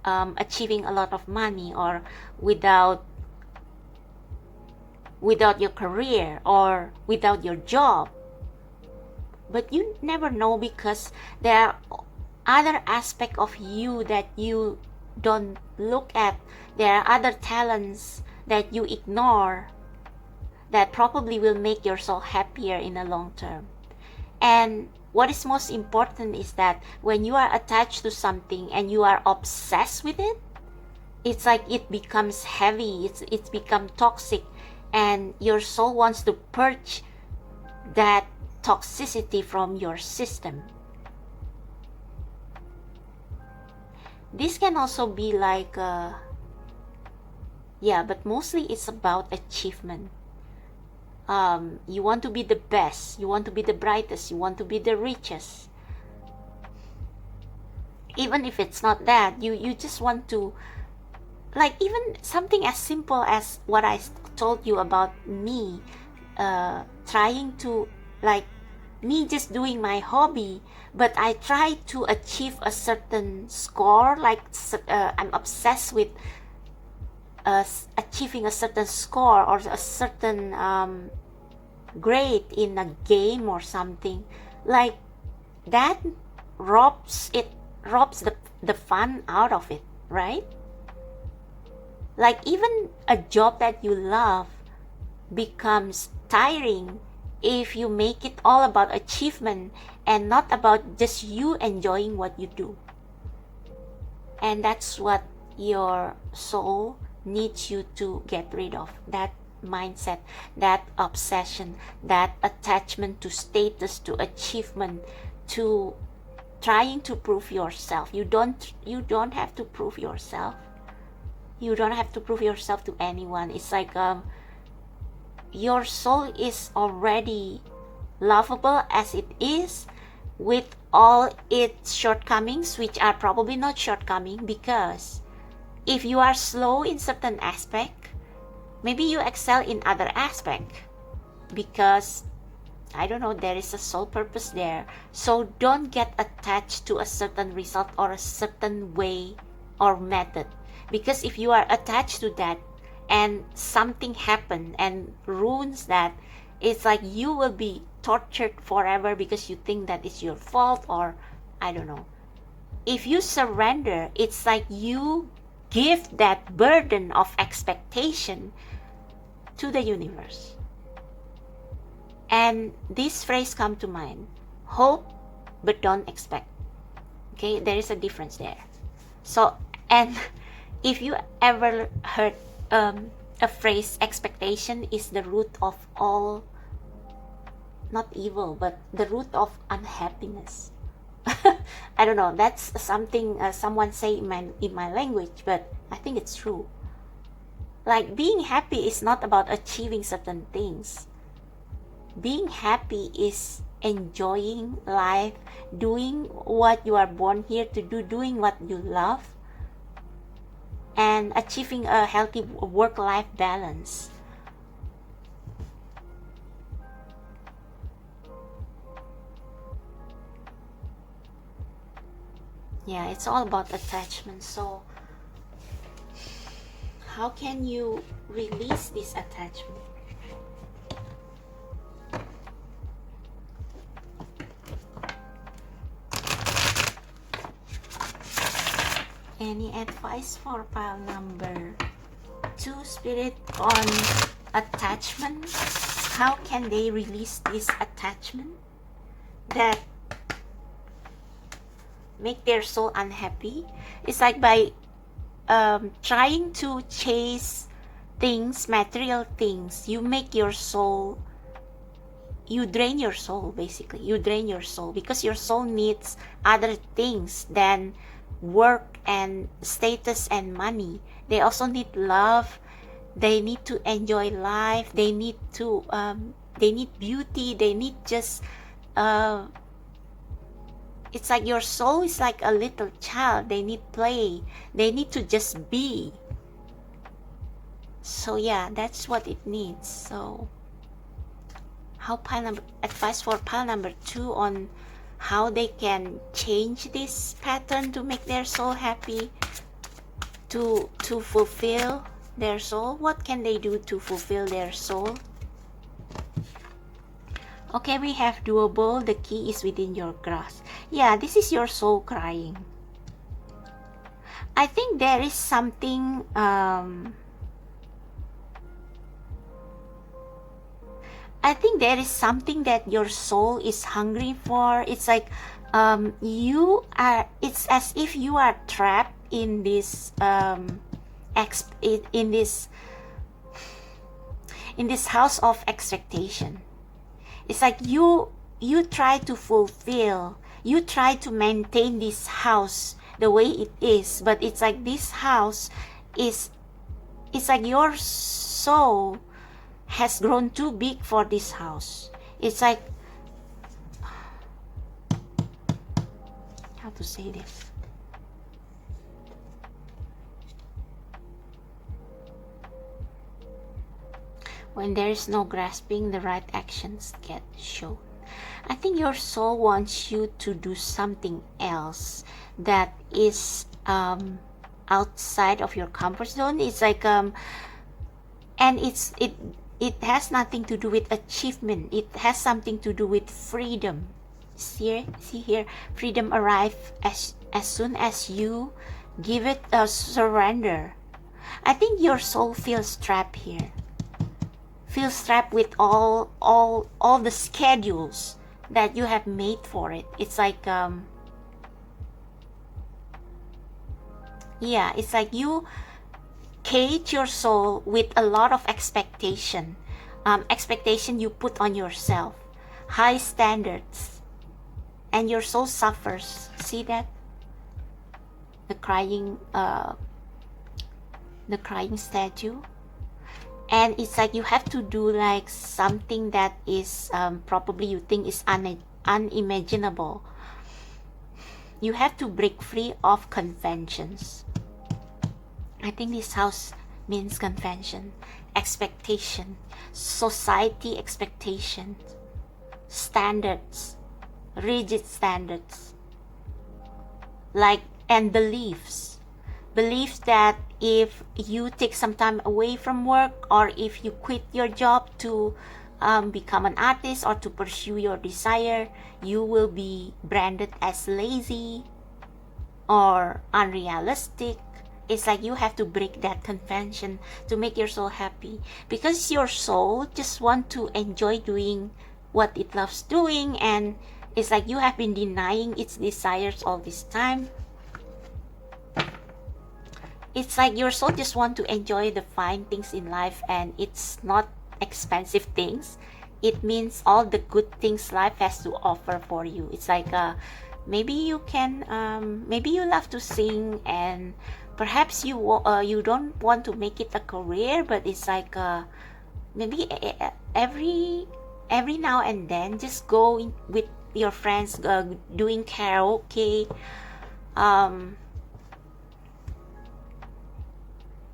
achieving a lot of money, or without your career, or without your job. But you never know, because there are other aspects of you that you don't look at. There are other talents that you ignore that probably will make your soul happier in the long term. And what is most important is that when you are attached to something and you are obsessed with it, it's like it becomes heavy, it's become toxic, and your soul wants to purge that toxicity from your system. This can also be like but mostly it's about achievement. You want to be the best, you want to be the brightest, you want to be the richest. Even if it's not that, you just want to, like, even something as simple as what I told you about me trying to, like, me just doing my hobby, but I try to achieve a certain score, like I'm obsessed with achieving a certain score or a certain grade in a game or something, like that robs the fun out of it, right? Like even a job that you love becomes tiring if you make it all about achievement and not about just you enjoying what you do. And that's what your soul needs you to get rid of, that mindset, that obsession, that attachment to status, to achievement, to trying to prove yourself. You don't have to prove yourself. You don't have to prove yourself to anyone. It's like your soul is already lovable as it is, with all its shortcomings, which are probably not shortcoming, because if you are slow in certain aspect, maybe you excel in other aspect, because I don't know, there is a soul purpose there. So don't get attached to a certain result or a certain way or method, because if you are attached to that and something happen and ruins that, it's like you will be tortured forever because you think that it's your fault, or I don't know. If you surrender, it's like you give that burden of expectation to the universe. And this phrase come to mind: hope but don't expect. Okay, there is a difference there. So, and if you ever heard a phrase, expectation is the root of all, not evil, but the root of unhappiness. I don't know, that's something someone say in my language, but I think it's true. Like, being happy is not about achieving certain things. Being happy is enjoying life, doing what you are born here to do, doing what you love, and achieving a healthy work-life balance. Yeah, it's all about attachment. So how can you release this attachment? Any advice for pile number 2, Spirit, on attachment? How can they release this attachment that make their soul unhappy? It's like by trying to chase things, material things, you make your soul, you drain your soul, basically. You drain your soul because your soul needs other things than work and status and money. They also need love. They need to enjoy life. They need to they need beauty. They need just it's like your soul is like a little child. They need play. They need to just be. So yeah, that's what it needs. So how advice for pile number 2 on how they can change this pattern to make their soul happy, to fulfill their soul. What can they do to fulfill their soul? Okay, we have doable. The key is within your grasp. Yeah, this is your soul crying. I think there is something that your soul is hungry for. It's like it's as if you are trapped in this in this house of expectation. It's like you try to fulfill, you try to maintain this house the way it is, but it's like this house is, it's like your soul has grown too big for this house. It's like, how to say this? When there is no grasping, the right actions get shown. I think your soul wants you to do something else that is outside of your comfort zone. It's like and it has nothing to do with achievement. It has something to do with freedom. See here, freedom arrives as soon as you give it a surrender. I think your soul feels trapped here. Feels trapped with all the schedules that you have made for it. It's like yeah, it's like you cage your soul with a lot of expectation you put on yourself, high standards, and your soul suffers. See that? The crying statue. And it's like you have to do like something that is probably you think is unimaginable. You have to break free of conventions. I think this house means convention, expectation, society expectations, standards, rigid standards, like, and beliefs that if you take some time away from work, or if you quit your job to become an artist or to pursue your desire, you will be branded as lazy or unrealistic. It's like you have to break that convention to make your soul happy, because your soul just want to enjoy doing what it loves doing, and it's like you have been denying its desires all this time. It's like your soul just want to enjoy the fine things in life, and it's not expensive things. It means all the good things life has to offer for you. It's like maybe you can maybe you love to sing, and perhaps you don't want to make it a career, but it's like maybe every now and then just go in with your friends doing karaoke.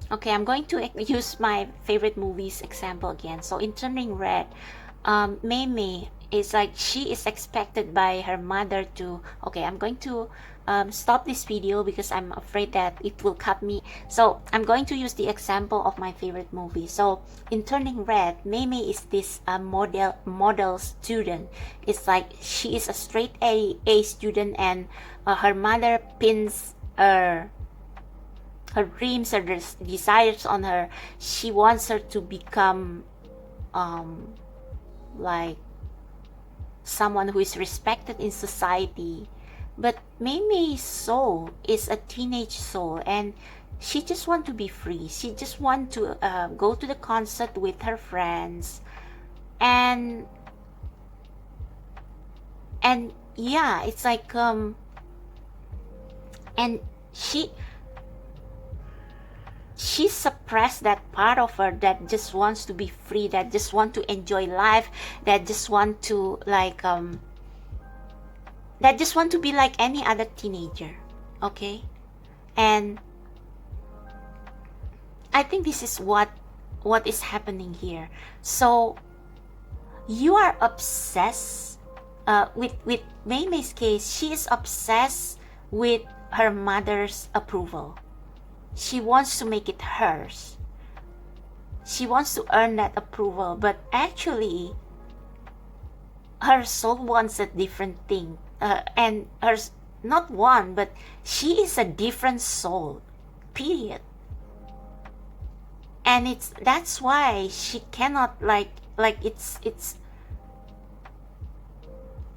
Okay, I'm going to use my favorite movies example again. So in Turning Red, Mei is like, she is expected by her mother to, okay, I'm going to stop this video because I'm afraid that it will cut me. So I'm going to use the example of my favorite movie. So in Turning Red, Mei is this model student. It's like she is a straight A student, and her mother pins her dreams, her desires on her. She wants her to become like someone who is respected in society. But Mei's soul is a teenage soul, and she just want to be free. She just want to go to the concert with her friends, and yeah, it's like and she suppressed that part of her that just wants to be free, that just want to enjoy life, that just want to like that just want to be like any other teenager. Okay, and I think this is what is happening here. So you are obsessed with Mei's case. She is obsessed with her mother's approval. She wants to make it hers. She wants to earn that approval, but actually her soul wants a different thing. And hers, not one, but she is a different soul, period. And that's why she cannot like it's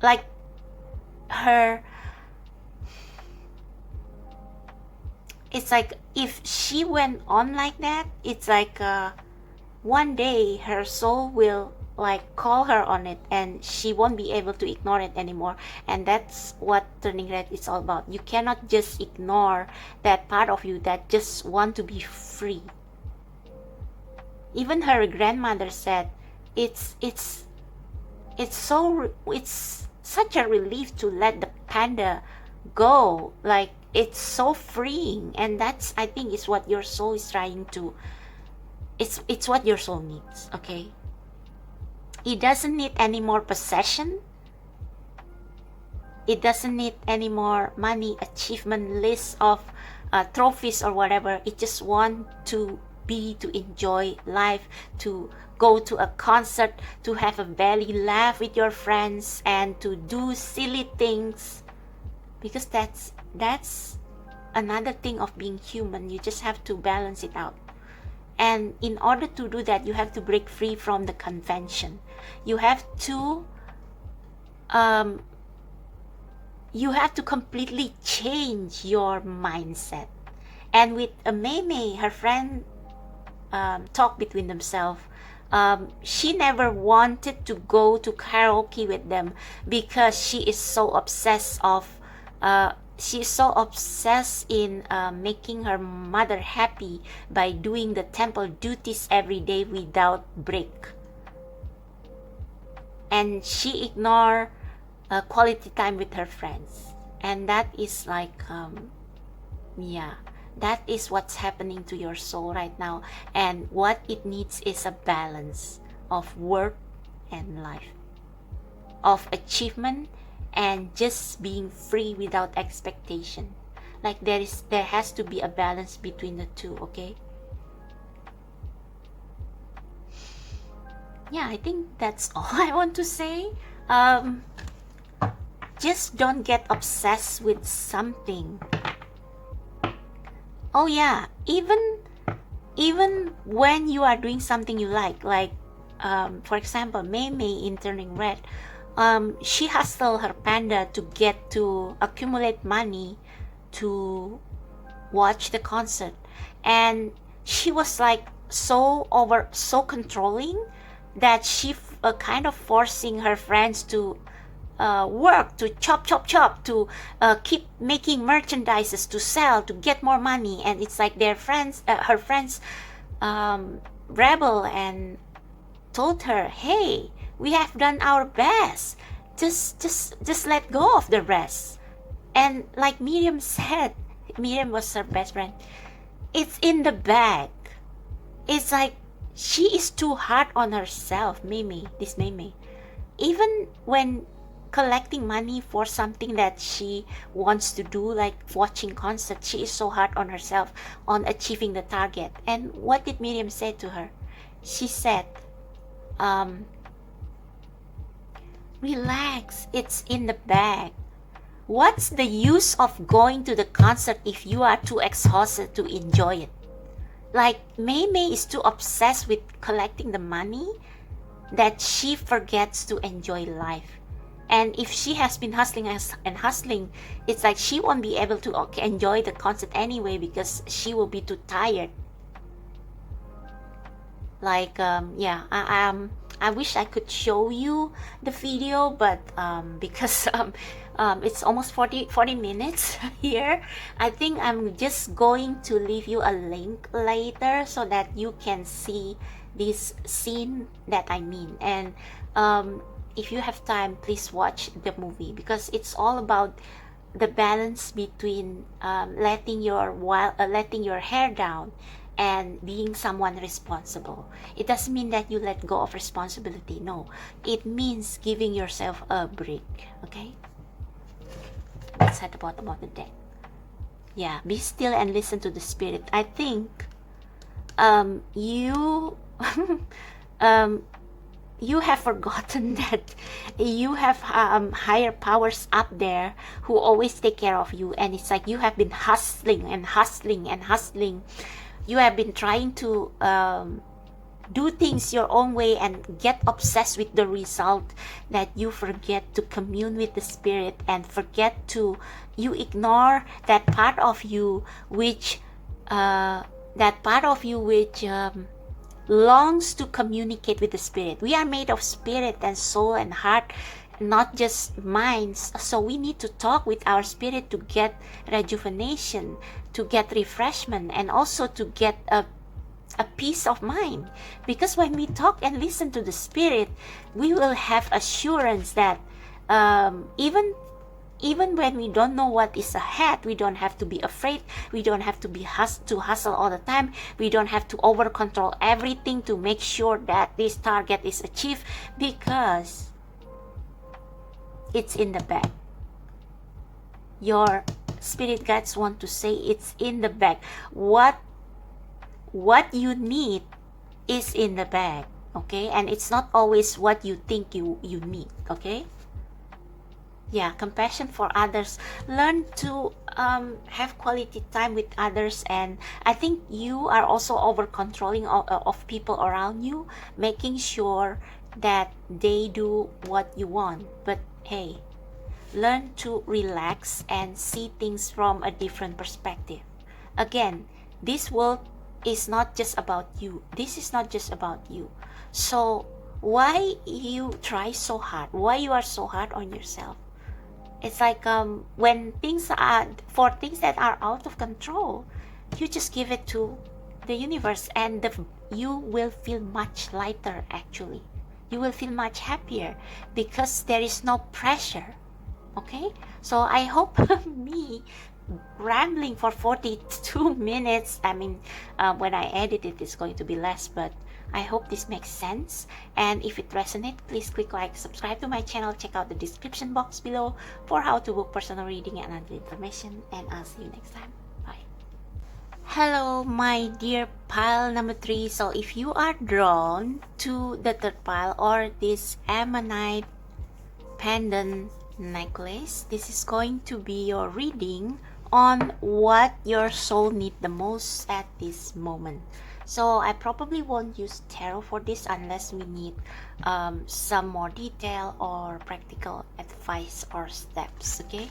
like her. It's like if she went on like that, it's like one day her soul will like call her on it, and she won't be able to ignore it anymore. And that's what Turning Red is all about. You cannot just ignore that part of you that just want to be free. Even her grandmother said it's such a relief to let the panda go. Like, it's so freeing, and that's, I think, is what your soul is trying to, it's what your soul needs. Okay, it doesn't need any more possession. It doesn't need any more money, achievement list of trophies or whatever. It just want to enjoy life, to go to a concert, to have a belly laugh with your friends, and to do silly things, because that's another thing of being human. You just have to balance it out. And in order to do that, you have to break free from the convention. You have to completely change your mindset. And with Mei, her friend, talk between themselves. She never wanted to go to karaoke with them because she is so obsessed in making her mother happy by doing the temple duties every day without break. And she ignored quality time with her friends. And that is like, that is what's happening to your soul right now. And what it needs is a balance of work and life, of achievement and just being free without expectation. Like, there has to be a balance between the two. Okay, yeah, I think that's all I want to say. Just don't get obsessed with something. Oh yeah, even when you are doing something you like, for example, Mei in Turning Red, she hustled her panda to accumulate money to watch the concert, and she was like so controlling that she kind of forcing her friends to work, to chop, to keep making merchandises to sell, to get more money. And it's like her friends rebel and told her, hey, we have done our best, just let go of the rest. And like Miriam said, Miriam was her best friend, it's in the bag. It's like she is too hard on herself, Mimi. Even when collecting money for something that she wants to do, like watching concerts, she is so hard on herself on achieving the target. And what did Miriam say to her? She said, relax, it's in the bag. What's the use of going to the concert if you are too exhausted to enjoy it? Like, Mei is too obsessed with collecting the money that she forgets to enjoy life. And if she has been hustling and hustling, it's like she won't be able to enjoy the concert anyway because she will be too tired. Like, I wish I could show you the video, but because it's almost 40 minutes here, I think I'm just going to leave you a link later so that you can see this scene that I mean. And if you have time, please watch the movie, because it's all about the balance between letting your hair down and being someone responsible. It doesn't mean that you let go of responsibility. No, it means giving yourself a break. Okay, that's at the bottom of the deck. Yeah, be still and listen to the spirit. I think you you have forgotten that you have higher powers up there who always take care of you. And it's like you have been hustling. You have been trying to do things your own way and get obsessed with the result, that you forget to commune with the spirit and you ignore that part of you which longs to communicate with the spirit. We are made of spirit and soul and heart, not just minds. So we need to talk with our spirit to get rejuvenation, to get refreshment, and also to get a peace of mind. Because when we talk and listen to the spirit, we will have assurance that even when we don't know what is ahead, we don't have to be afraid. We don't have to be hustle all the time. We don't have to over control everything to make sure that this target is achieved, because it's in the bag. Your spirit guides want to say it's in the bag. What you need is in the bag, okay? And it's not always what you think you need, okay? Yeah, compassion for others. Learn to have quality time with others. And I think you are also over controlling of people around you, making sure that they do what you want. But hey, learn to relax and see things from a different perspective. Again, this world is not just about you. This is not just about you. So why you try so hard? Why you are so hard on yourself? It's like when things that are out of control, you just give it to the universe, and you will feel much lighter. Actually, you will feel much happier because there is no pressure. Okay, so I hope me rambling for 42 minutes, I mean, when I edit it, it's going to be less, but I hope this makes sense. And if it resonates, please click like, subscribe to my channel, check out the description box below for how to book personal reading and other information, and I'll see you next time. Bye. Hello, my dear pile number 3. So if you are drawn to the third pile, or this ammonite pendant necklace, this is going to be your reading on what your soul needs the most at this moment. So I probably won't use tarot for this unless we need some more detail or practical advice or steps, okay?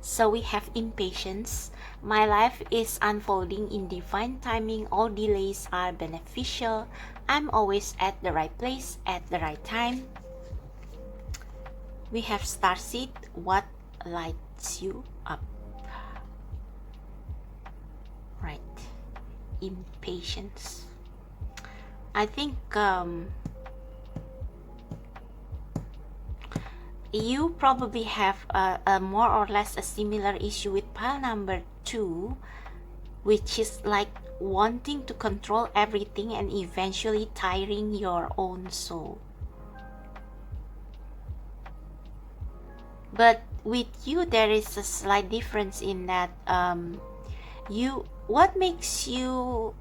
So we have impatience. My life is unfolding in divine timing. All delays are beneficial. I'm always at the right place at the right time. We have starseed. What lights you up? Right. Impatience. I think you probably have a more or less a similar issue with pile number 2, which is like wanting to control everything and eventually tiring your own soul. But with you, there is a slight difference in that what makes you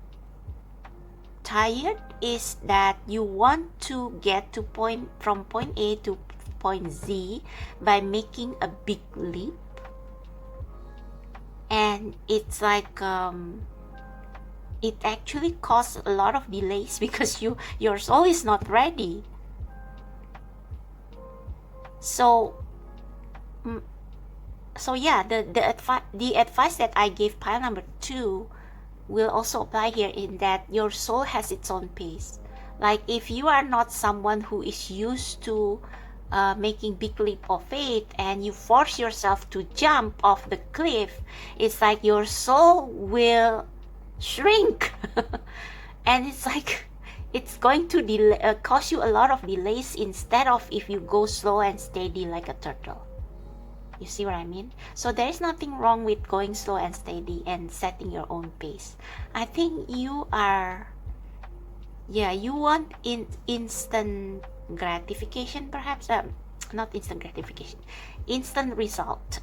tired is that you want to get to from point A to point Z by making a big leap, and it's like it actually causes a lot of delays because your soul is not ready. So yeah, the advice that I gave pile number 2 will also apply here, in that your soul has its own pace. Like if you are not someone who is used to making big leap of faith, and you force yourself to jump off the cliff, it's like your soul will shrink and it's like it's going to cause you a lot of delays, instead of if you go slow and steady like a turtle. You see what I mean? So there is nothing wrong with going slow and steady and setting your own pace. I think you are, yeah, you want instant gratification, perhaps. Not instant gratification, instant result.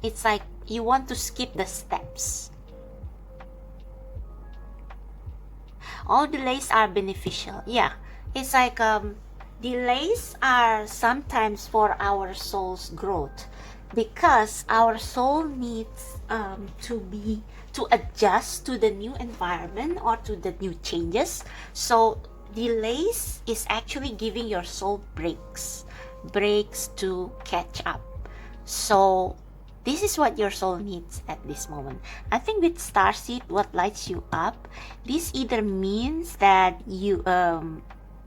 It's like you want to skip the steps. All delays are beneficial. Yeah, it's like delays are sometimes for our soul's growth, because our soul needs to adjust to the new environment or to the new changes. So delays is actually giving your soul breaks to catch up. So this is what your soul needs at this moment. I think with starseed, what lights you up, this either means that you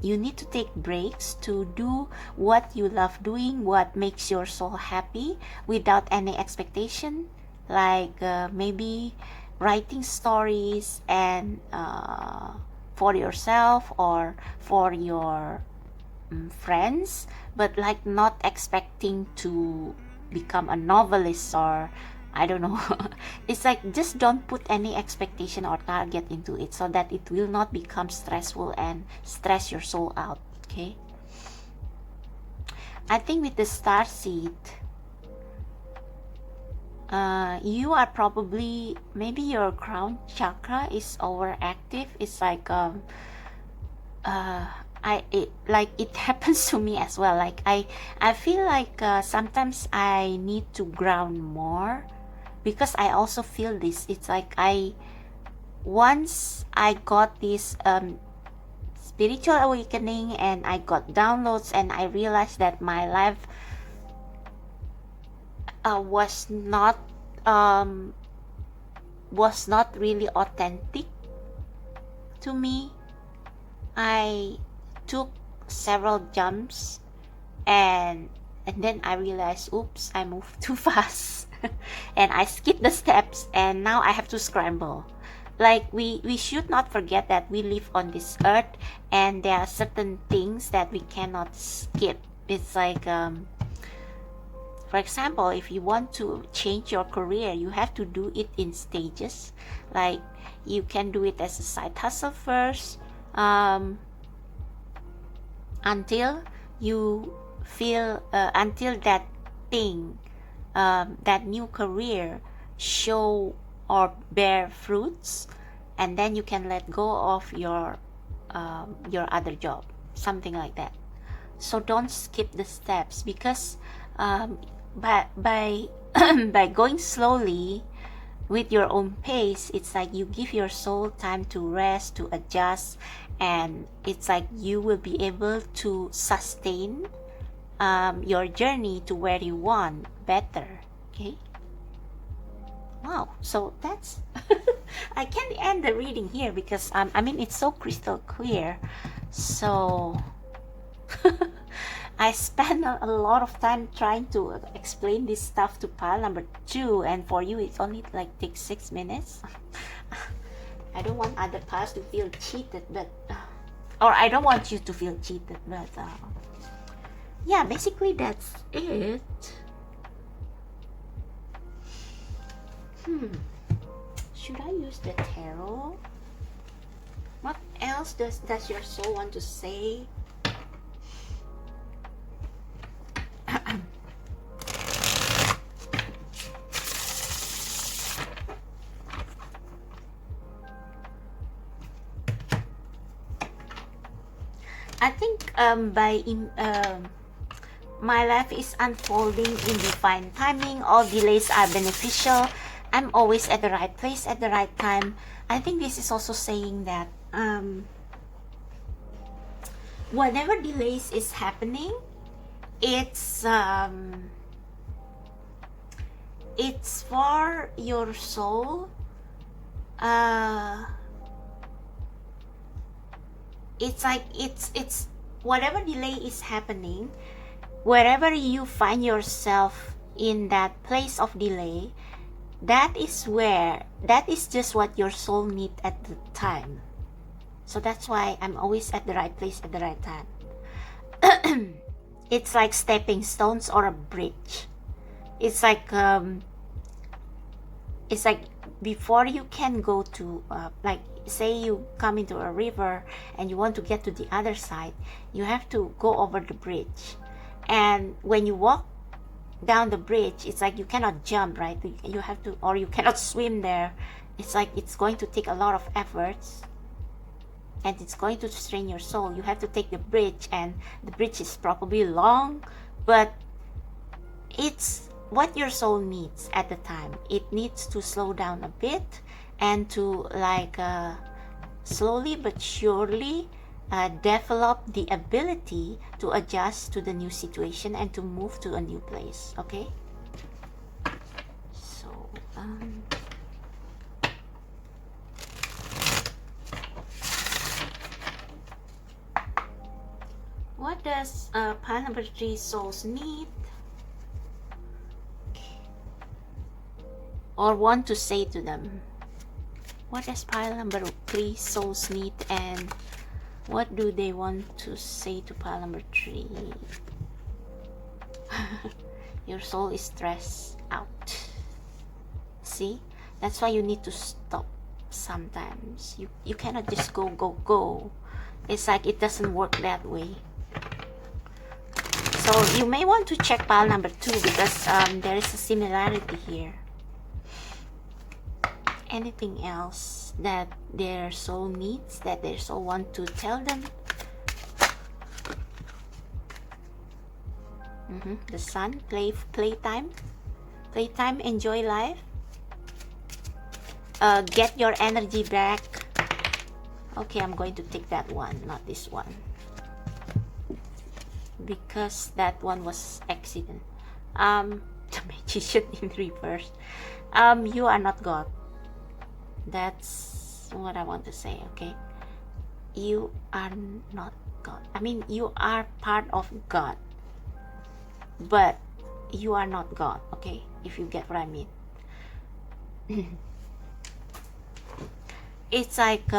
need to take breaks to do what you love doing, what makes your soul happy, without any expectation. like maybe writing stories and for yourself or for your friends, but like not expecting to become a novelist or I don't know. It's like just don't put any expectation or target into it so that it will not become stressful and stress your soul out. Okay, I think with the star seed, you are probably, maybe your crown chakra is overactive. It's like it happens to me as well. Like I feel like sometimes I need to ground more, because I also feel this. It's like once I got this spiritual awakening and I got downloads and I realized that my life was not really authentic to me. I took several jumps and then I realized, oops, I moved too fast and I skipped the steps and now I have to scramble. Like we should not forget that we live on this earth and there are certain things that we cannot skip. It's like for example, if you want to change your career, you have to do it in stages. Like you can do it as a side hustle first, until you feel until that thing, that new career show or bear fruits, and then you can let go of your other job, something like that. So don't skip the steps, because by by going slowly with your own pace, it's like you give your soul time to rest, to adjust, and it's like you will be able to sustain your journey to where you want better. Okay, wow, so that's I can't end the reading here because I mean, it's so crystal clear. So I spent a lot of time trying to explain this stuff to pile number 2, and for you it's only like takes 6 minutes. I don't want other piles to feel cheated, but or I don't want you to feel cheated, but yeah, basically that's it. Should I use the tarot? What else does your soul want to say? I think my life is unfolding in divine timing. All delays are beneficial. I'm always at the right place at the right time. I think this is also saying that whatever delays is happening, it's for your soul. It's like it's whatever delay is happening, wherever you find yourself in that place of delay, that is just what your soul needs at the time. So that's why I'm always at the right place at the right time. It's like stepping stones or a bridge. It's like before you can go to like say you come into a river and you want to get to the other side, you have to go over the bridge. And when you walk down the bridge, it's like you cannot jump, right? You have to, or you cannot swim there. It's like it's going to take a lot of efforts and it's going to strain your soul. You have to take the bridge, and the bridge is probably long, but it's what your soul needs at the time. It needs to slow down a bit and to like slowly but surely develop the ability to adjust to the new situation and to move to a new place. Okay, so what does pile number 3 souls need? or want to say to them. What does pile number 3 souls need, and what do they want to say to pile number 3? Your soul is stressed out. See, that's why you need to stop. Sometimes you cannot just go. It's like it doesn't work that way. So you may want to check pile number 2 because there is a similarity here. Anything else that their soul needs, that their soul want to tell them? The sun, playtime, enjoy life, get your energy back. Okay, I'm going to take that one, not this one, because that one was accident. The magician in reverse. You are not God. That's what I want to say. Okay, you are not God. I mean, you are part of God, but you are not God. Okay, if you get what I mean. It's like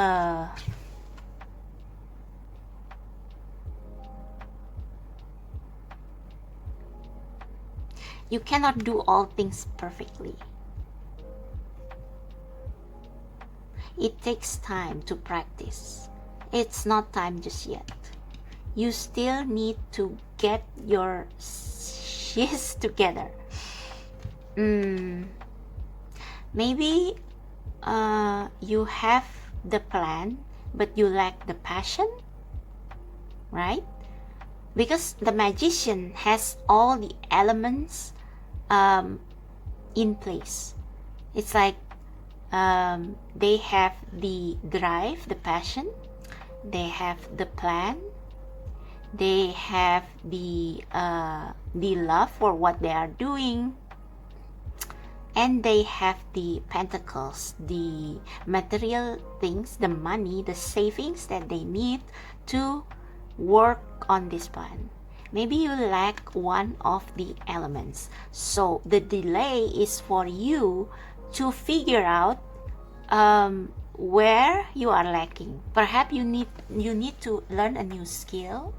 you cannot do all things perfectly. It takes time to practice. It's not time just yet. You still need to get your shit together. Maybe you have the plan, but you lack the passion, right? Because the magician has all the elements in place. It's like they have the drive, the passion, they have the plan, they have the love for what they are doing, and they have the pentacles, the material things, the money, the savings that they need to work on this plan. Maybe you lack one of the elements, so the delay is for you to figure out where you are lacking. Perhaps you need to learn a new skill.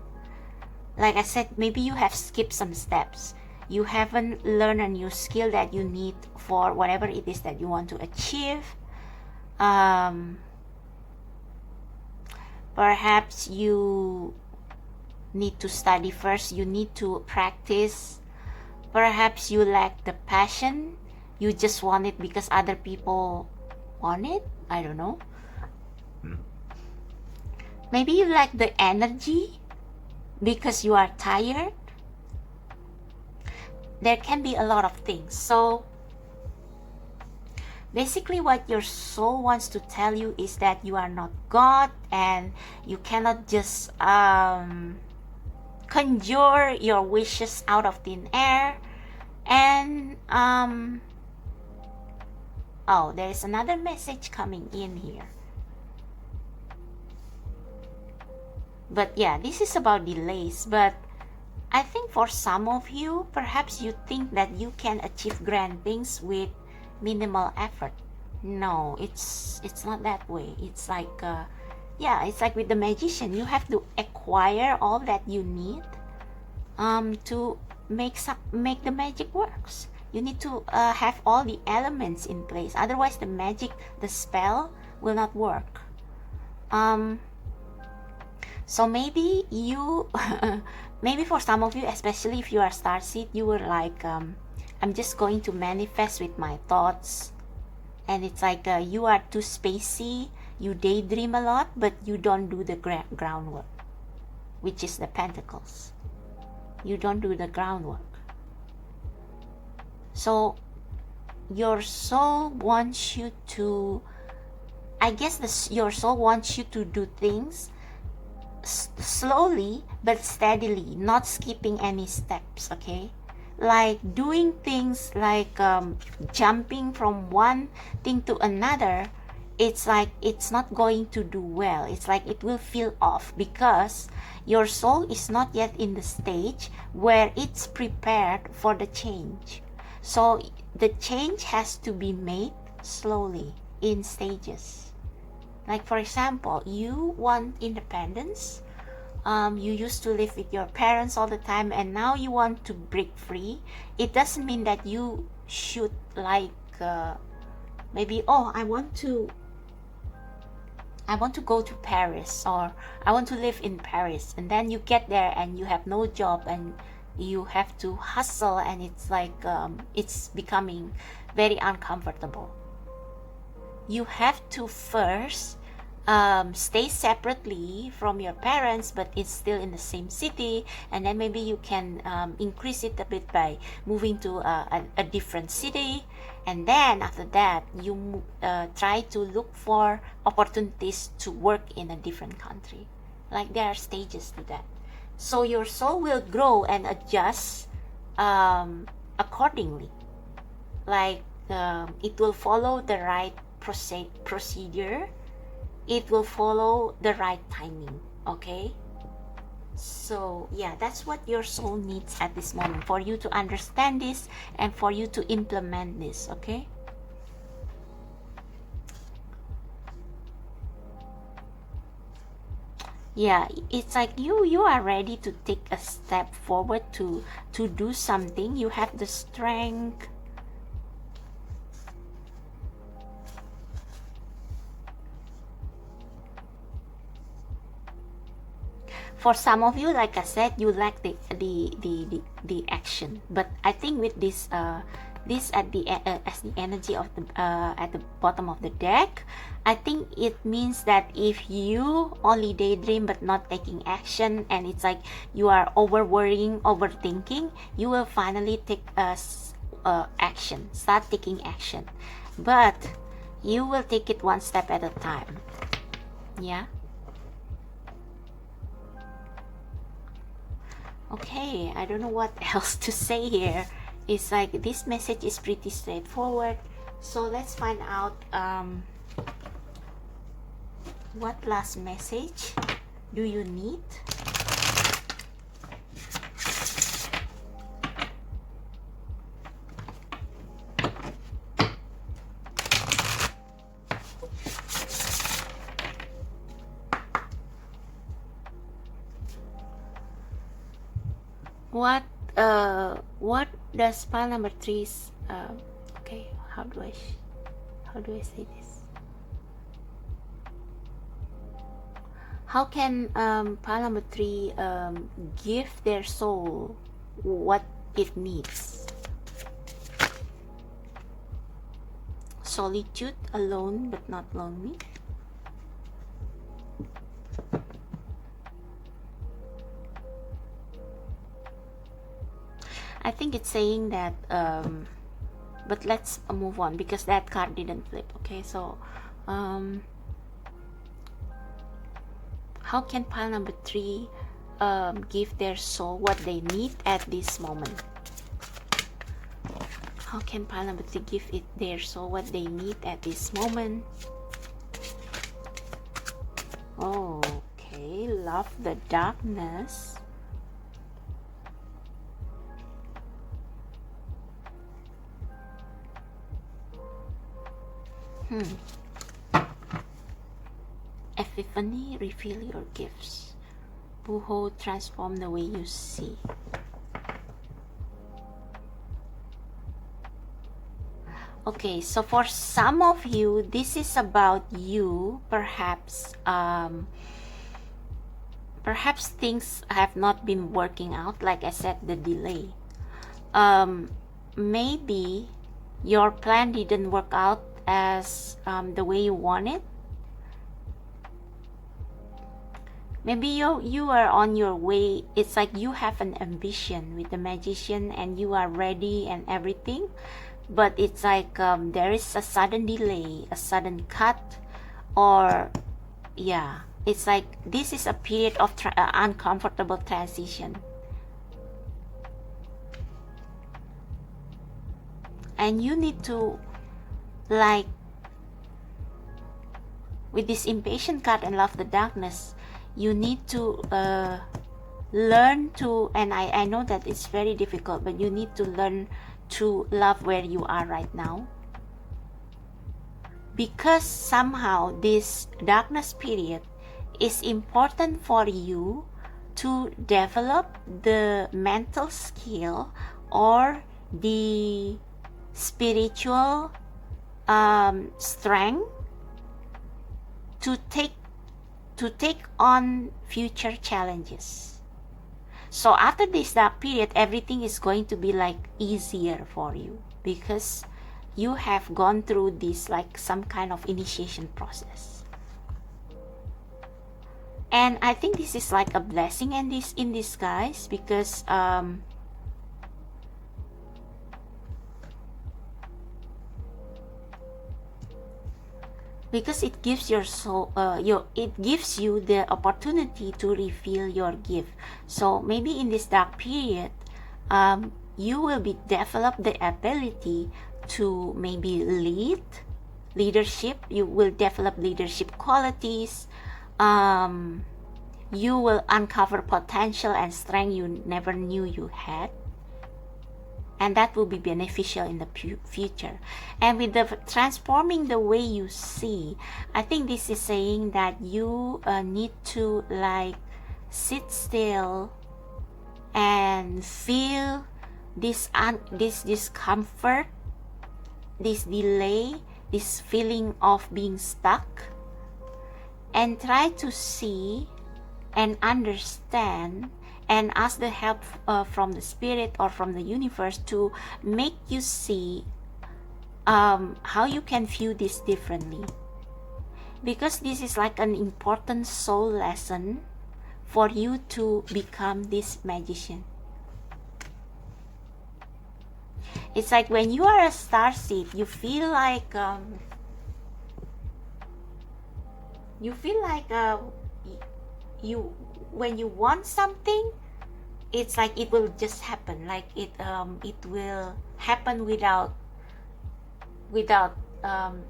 Like I said, maybe you have skipped some steps. You haven't learned a new skill that you need for whatever it is that you want to achieve. Perhaps you need to study first. You need to practice. Perhaps you lack the passion. You just want it because other people want it. I don't know. Maybe you lack the energy because you are tired. There can be a lot of things. So basically what your soul wants to tell you is that you are not God, and you cannot just conjure your wishes out of thin air. And oh, there is another message coming in here. But yeah, this is about delays. But I think for some of you, perhaps you think that you can achieve grand things with minimal effort. No, it's not that way. It's like it's like with the magician. You have to acquire all that you need to make the magic works. You need to have all the elements in place. Otherwise, the spell will not work. So maybe you, maybe for some of you, especially if you are starseed, you were like, I'm just going to manifest with my thoughts. And it's like you are too spacey, you daydream a lot, but you don't do the groundwork, which is the pentacles. You don't do the groundwork. So your soul wants you to, I guess your soul wants you to do things slowly but steadily, not skipping any steps. Okay, like doing things like jumping from one thing to another. It's like it's not going to do well. It's like it will feel off because your soul is not yet in the stage where it's prepared for the change. So the change has to be made slowly in stages. Like for example, you want independence. You used to live with your parents all the time, and now you want to break free. It doesn't mean that you should like maybe, oh, I want to go to Paris, or I want to live in Paris, and then you get there and you have no job and you have to hustle, and it's like it's becoming very uncomfortable. You have to first stay separately from your parents, but it's still in the same city, and then maybe you can increase it a bit by moving to a different city, and then after that you try to look for opportunities to work in a different country. Like there are stages to that, so your soul will grow and adjust accordingly. Like it will follow the right procedure. It will follow the right timing. Okay, so yeah, that's what your soul needs at this moment, for you to understand this and for you to implement this. Okay, yeah, it's like you are ready to take a step forward to do something. You have the strength. For some of you, like I said, you lack the action. But I think with this this at the as the energy of the at the bottom of the deck, I think it means that if you only daydream but not taking action, and it's like you are over worrying, overthinking, you will finally take action, start taking action. But you will take it one step at a time. Yeah. Okay, I don't know what else to say here. It's like this message is pretty straightforward. So let's find out what last message do you need? What does pile number 3's okay, how do I say this? How can pile number 3 give their soul what it needs? Solitude, alone but not lonely. I think it's saying that but let's move on because that card didn't flip. Okay, so how can pile number 3 give their soul what they need at this moment? How can pile number 3 give their soul what they need at this moment? Okay, love the darkness. Epiphany, reveal your gifts. Buho, transform the way you see. Okay, so for some of you, this is about you. Perhaps perhaps things have not been working out. Like I said, the delay. Maybe your plan didn't work out as the way you want it. Maybe you are on your way. It's like you have an ambition with the Magician and you are ready and everything, but it's like there is a sudden delay, a sudden cut, or yeah, it's like this is a period of uncomfortable transition. And you need to, like, with this impatient card and love the darkness, you need to learn to, and I know that it's very difficult, but you need to learn to love where you are right now. Because somehow this darkness period is important for you to develop the mental skill or the spiritual strength to take on future challenges. So after this dark period, everything is going to be like easier for you, because you have gone through this like some kind of initiation process. And I think this is like a blessing and this in disguise, because it gives your soul it gives you the opportunity to reveal your gift. So maybe in this dark period, you will be develop the ability to maybe leadership. You will develop leadership qualities. You will uncover potential and strength you never knew you had, and that will be beneficial in the future. And with the transforming the way you see, I think this is saying that you need to like sit still and feel this discomfort, this delay, this feeling of being stuck, and try to see and understand and ask the help from the spirit or from the universe to make you see how you can view this differently. Because this is like an important soul lesson for you to become this magician. It's like when you are a starseed, you feel like when you want something, it's like it will just happen, like it will happen without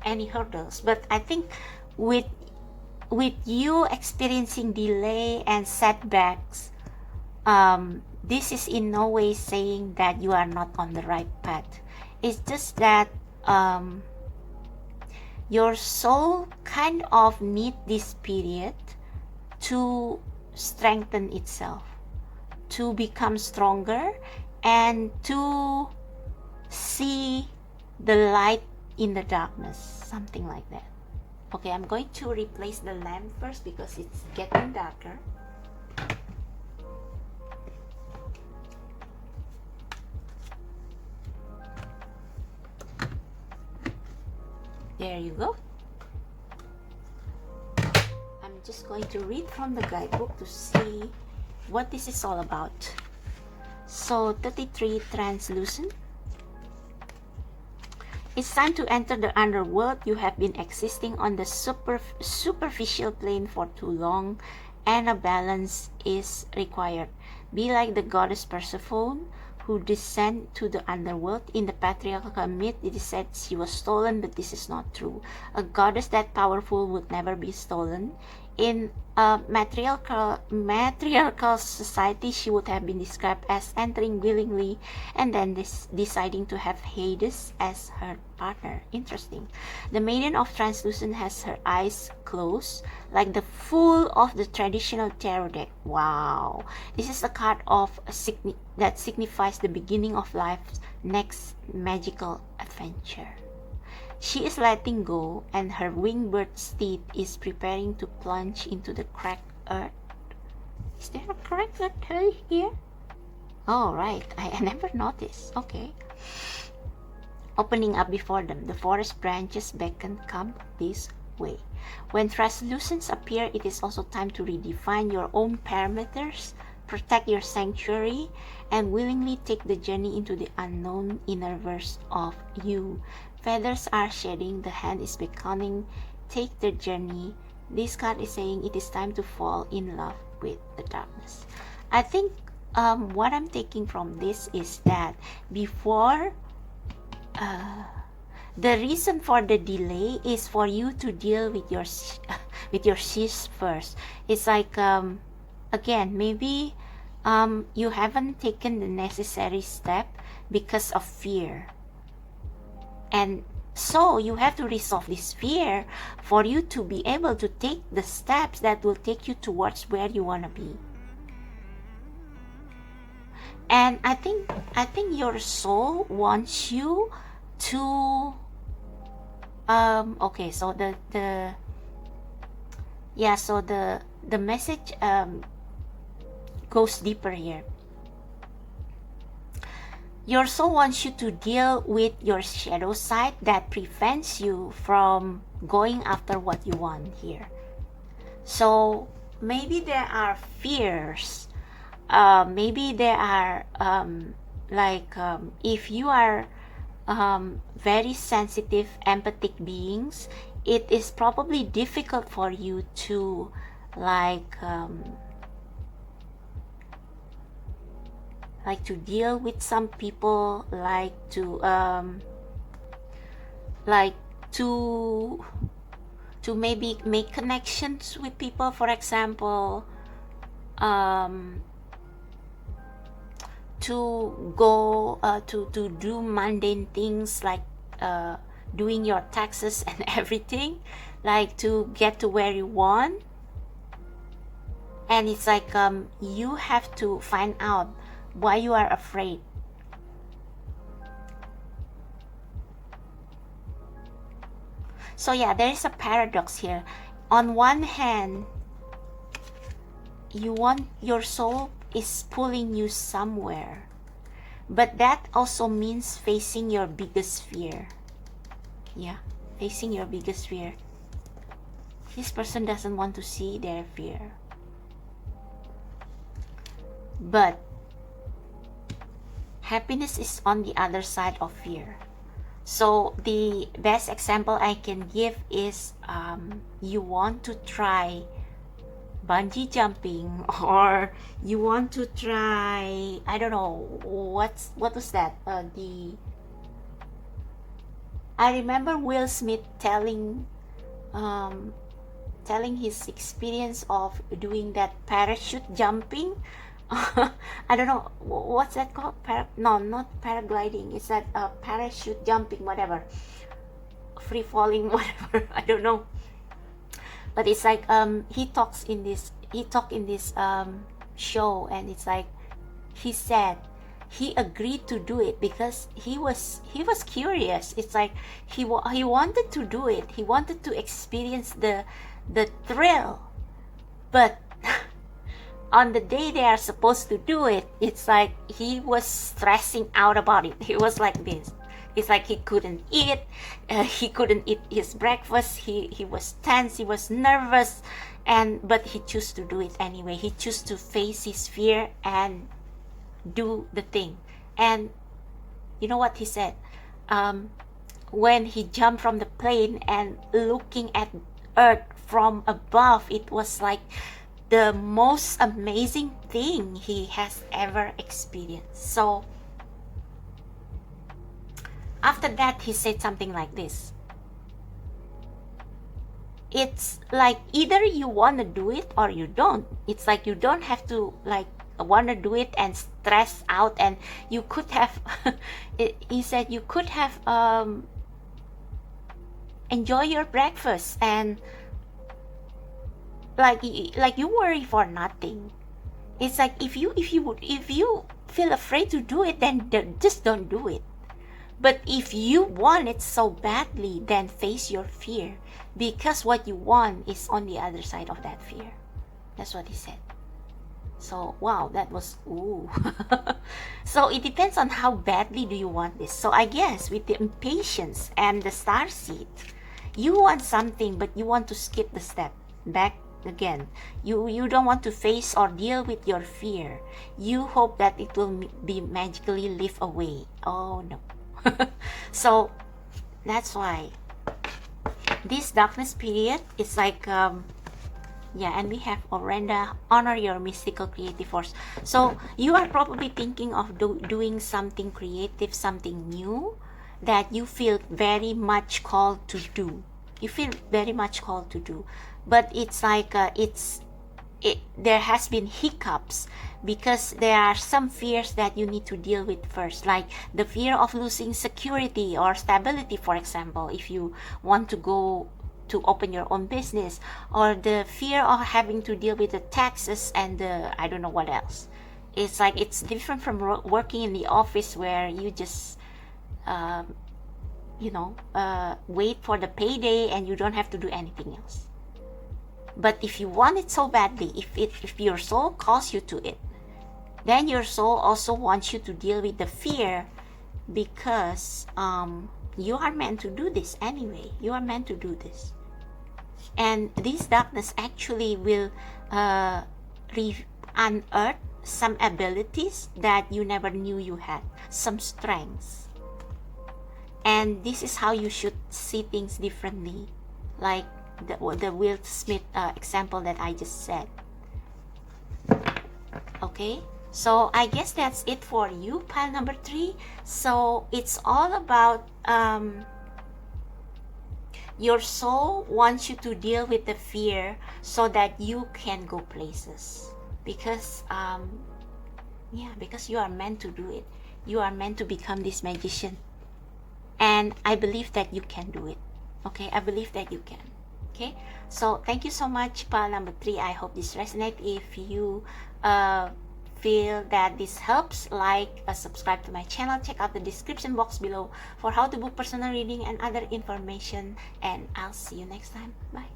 any hurdles. But I think with you experiencing delay and setbacks, this is in no way saying that you are not on the right path. It's just that your soul kind of need this period to strengthen itself, to become stronger, and to see the light in the darkness, something like that. Okay, I'm going to replace the lamp first because it's getting darker. There you go. I'm just going to read from the guidebook to see what this is all about. So 33, translucent. It's time to enter the underworld. You have been existing on the superficial plane for too long, and a balance is required. Be like the goddess Persephone, who descended to the underworld. In the patriarchal myth, it is said she was stolen, but this is not true. A goddess that powerful would never be stolen. In a matriarchal society, she would have been described as entering willingly and then deciding to have Hades as her partner. Interesting. The Maiden of Translucent has her eyes closed, like the Fool of the traditional tarot deck. Wow. This is a card of that signifies the beginning of life's next magical adventure. She is letting go, and her wingbird's steed is preparing to plunge into the cracked earth. Is there a cracked earth here? Oh, right. I never noticed. Okay. Opening up before them, the forest branches beckon, come this way. When translucents appear, it is also time to redefine your own parameters, protect your sanctuary, and willingly take the journey into the unknown inner verse of you. Feathers are shedding, the hand is beckoning, take the journey. This card is saying it is time to fall in love with the darkness. I think what I'm taking from this is that before, the reason for the delay is for you to deal with your shifts first. It's like, again, maybe you haven't taken the necessary step because of fear. And so you have to resolve this fear for you to be able to take the steps that will take you towards where you want to be. And I think your soul wants you to okay, so the message goes deeper here. Your soul wants you to deal with your shadow side that prevents you from going after what you want here. So maybe there are fears, maybe there are if you are very sensitive, empathic beings, it is probably difficult for you to to deal with some people, to maybe make connections with people, for example, to go to do mundane things like doing your taxes and everything, like to get to where you want. And it's like you have to find out why you are afraid. So yeah, there is a paradox here. On one hand, your soul is pulling you somewhere, but that also means facing your biggest fear. Yeah, facing your biggest fear. This person doesn't want to see their fear, but happiness is on the other side of fear. So the best example I can give is you want to try bungee jumping, or you want to try, I don't know, what was that? I remember Will Smith telling his experience of doing that parachute jumping. I don't know, what's that called? No, not paragliding. It's that parachute jumping, whatever, free falling, whatever. I don't know. But it's like he talked in this show, and it's like he said he agreed to do it because he was curious. It's like he wanted to do it. He wanted to experience the thrill, but on the day they are supposed to do it, it's like he was stressing out about it. He was like this. It's like he couldn't eat. He couldn't eat his breakfast. He was tense. He was nervous, but he chose to do it anyway. He chose to face his fear and do the thing. And you know what he said? When he jumped from the plane and looking at Earth from above, it was like the most amazing thing he has ever experienced. So after that, he said something like this. It's like either you want to do it or you don't. It's like you don't have to want to do it and stress out. And you could have he said you could have enjoy your breakfast and like you worry for nothing. It's like if you feel afraid to do it, then just don't do it. But if you want it so badly, then face your fear, because what you want is on the other side of that fear. That's what he said. So wow, that was ooh. So it depends on how badly do you want this. So I guess with the impatience and the starseed, you want something but you want to skip the step back again. You don't want to face or deal with your fear. You hope that it will be magically lift away. Oh no. So that's why this darkness period is like yeah, and we have Orenda, honor your mystical creative force. So you are probably thinking of doing something creative, something new that you feel very much called to do. You feel very much called to do, but it's like it's there has been hiccups because there are some fears that you need to deal with first, like the fear of losing security or stability, for example, if you want to go to open your own business, or the fear of having to deal with the taxes and the I don't know what else. It's like it's different from working in the office where you just wait for the payday and you don't have to do anything else. But if you want it so badly, if your soul calls you to it, then your soul also wants you to deal with the fear, because you are meant to do this anyway. You are meant to do this. And this darkness actually will unearth some abilities that you never knew you had, some strengths. And this is how you should see things differently, like the Will Smith example that I just said. Okay, so I guess that's it for you, pile number 3. So it's all about your soul wants you to deal with the fear so that you can go places, because because you are meant to do it. You are meant to become this magician, and I believe that you can do it. Okay, I believe that you can. Okay, so thank you so much, pile number 3. I hope this resonates. If you feel that this helps, like, subscribe to my channel, check out the description box below for how to book personal reading and other information, and I'll see you next time. Bye.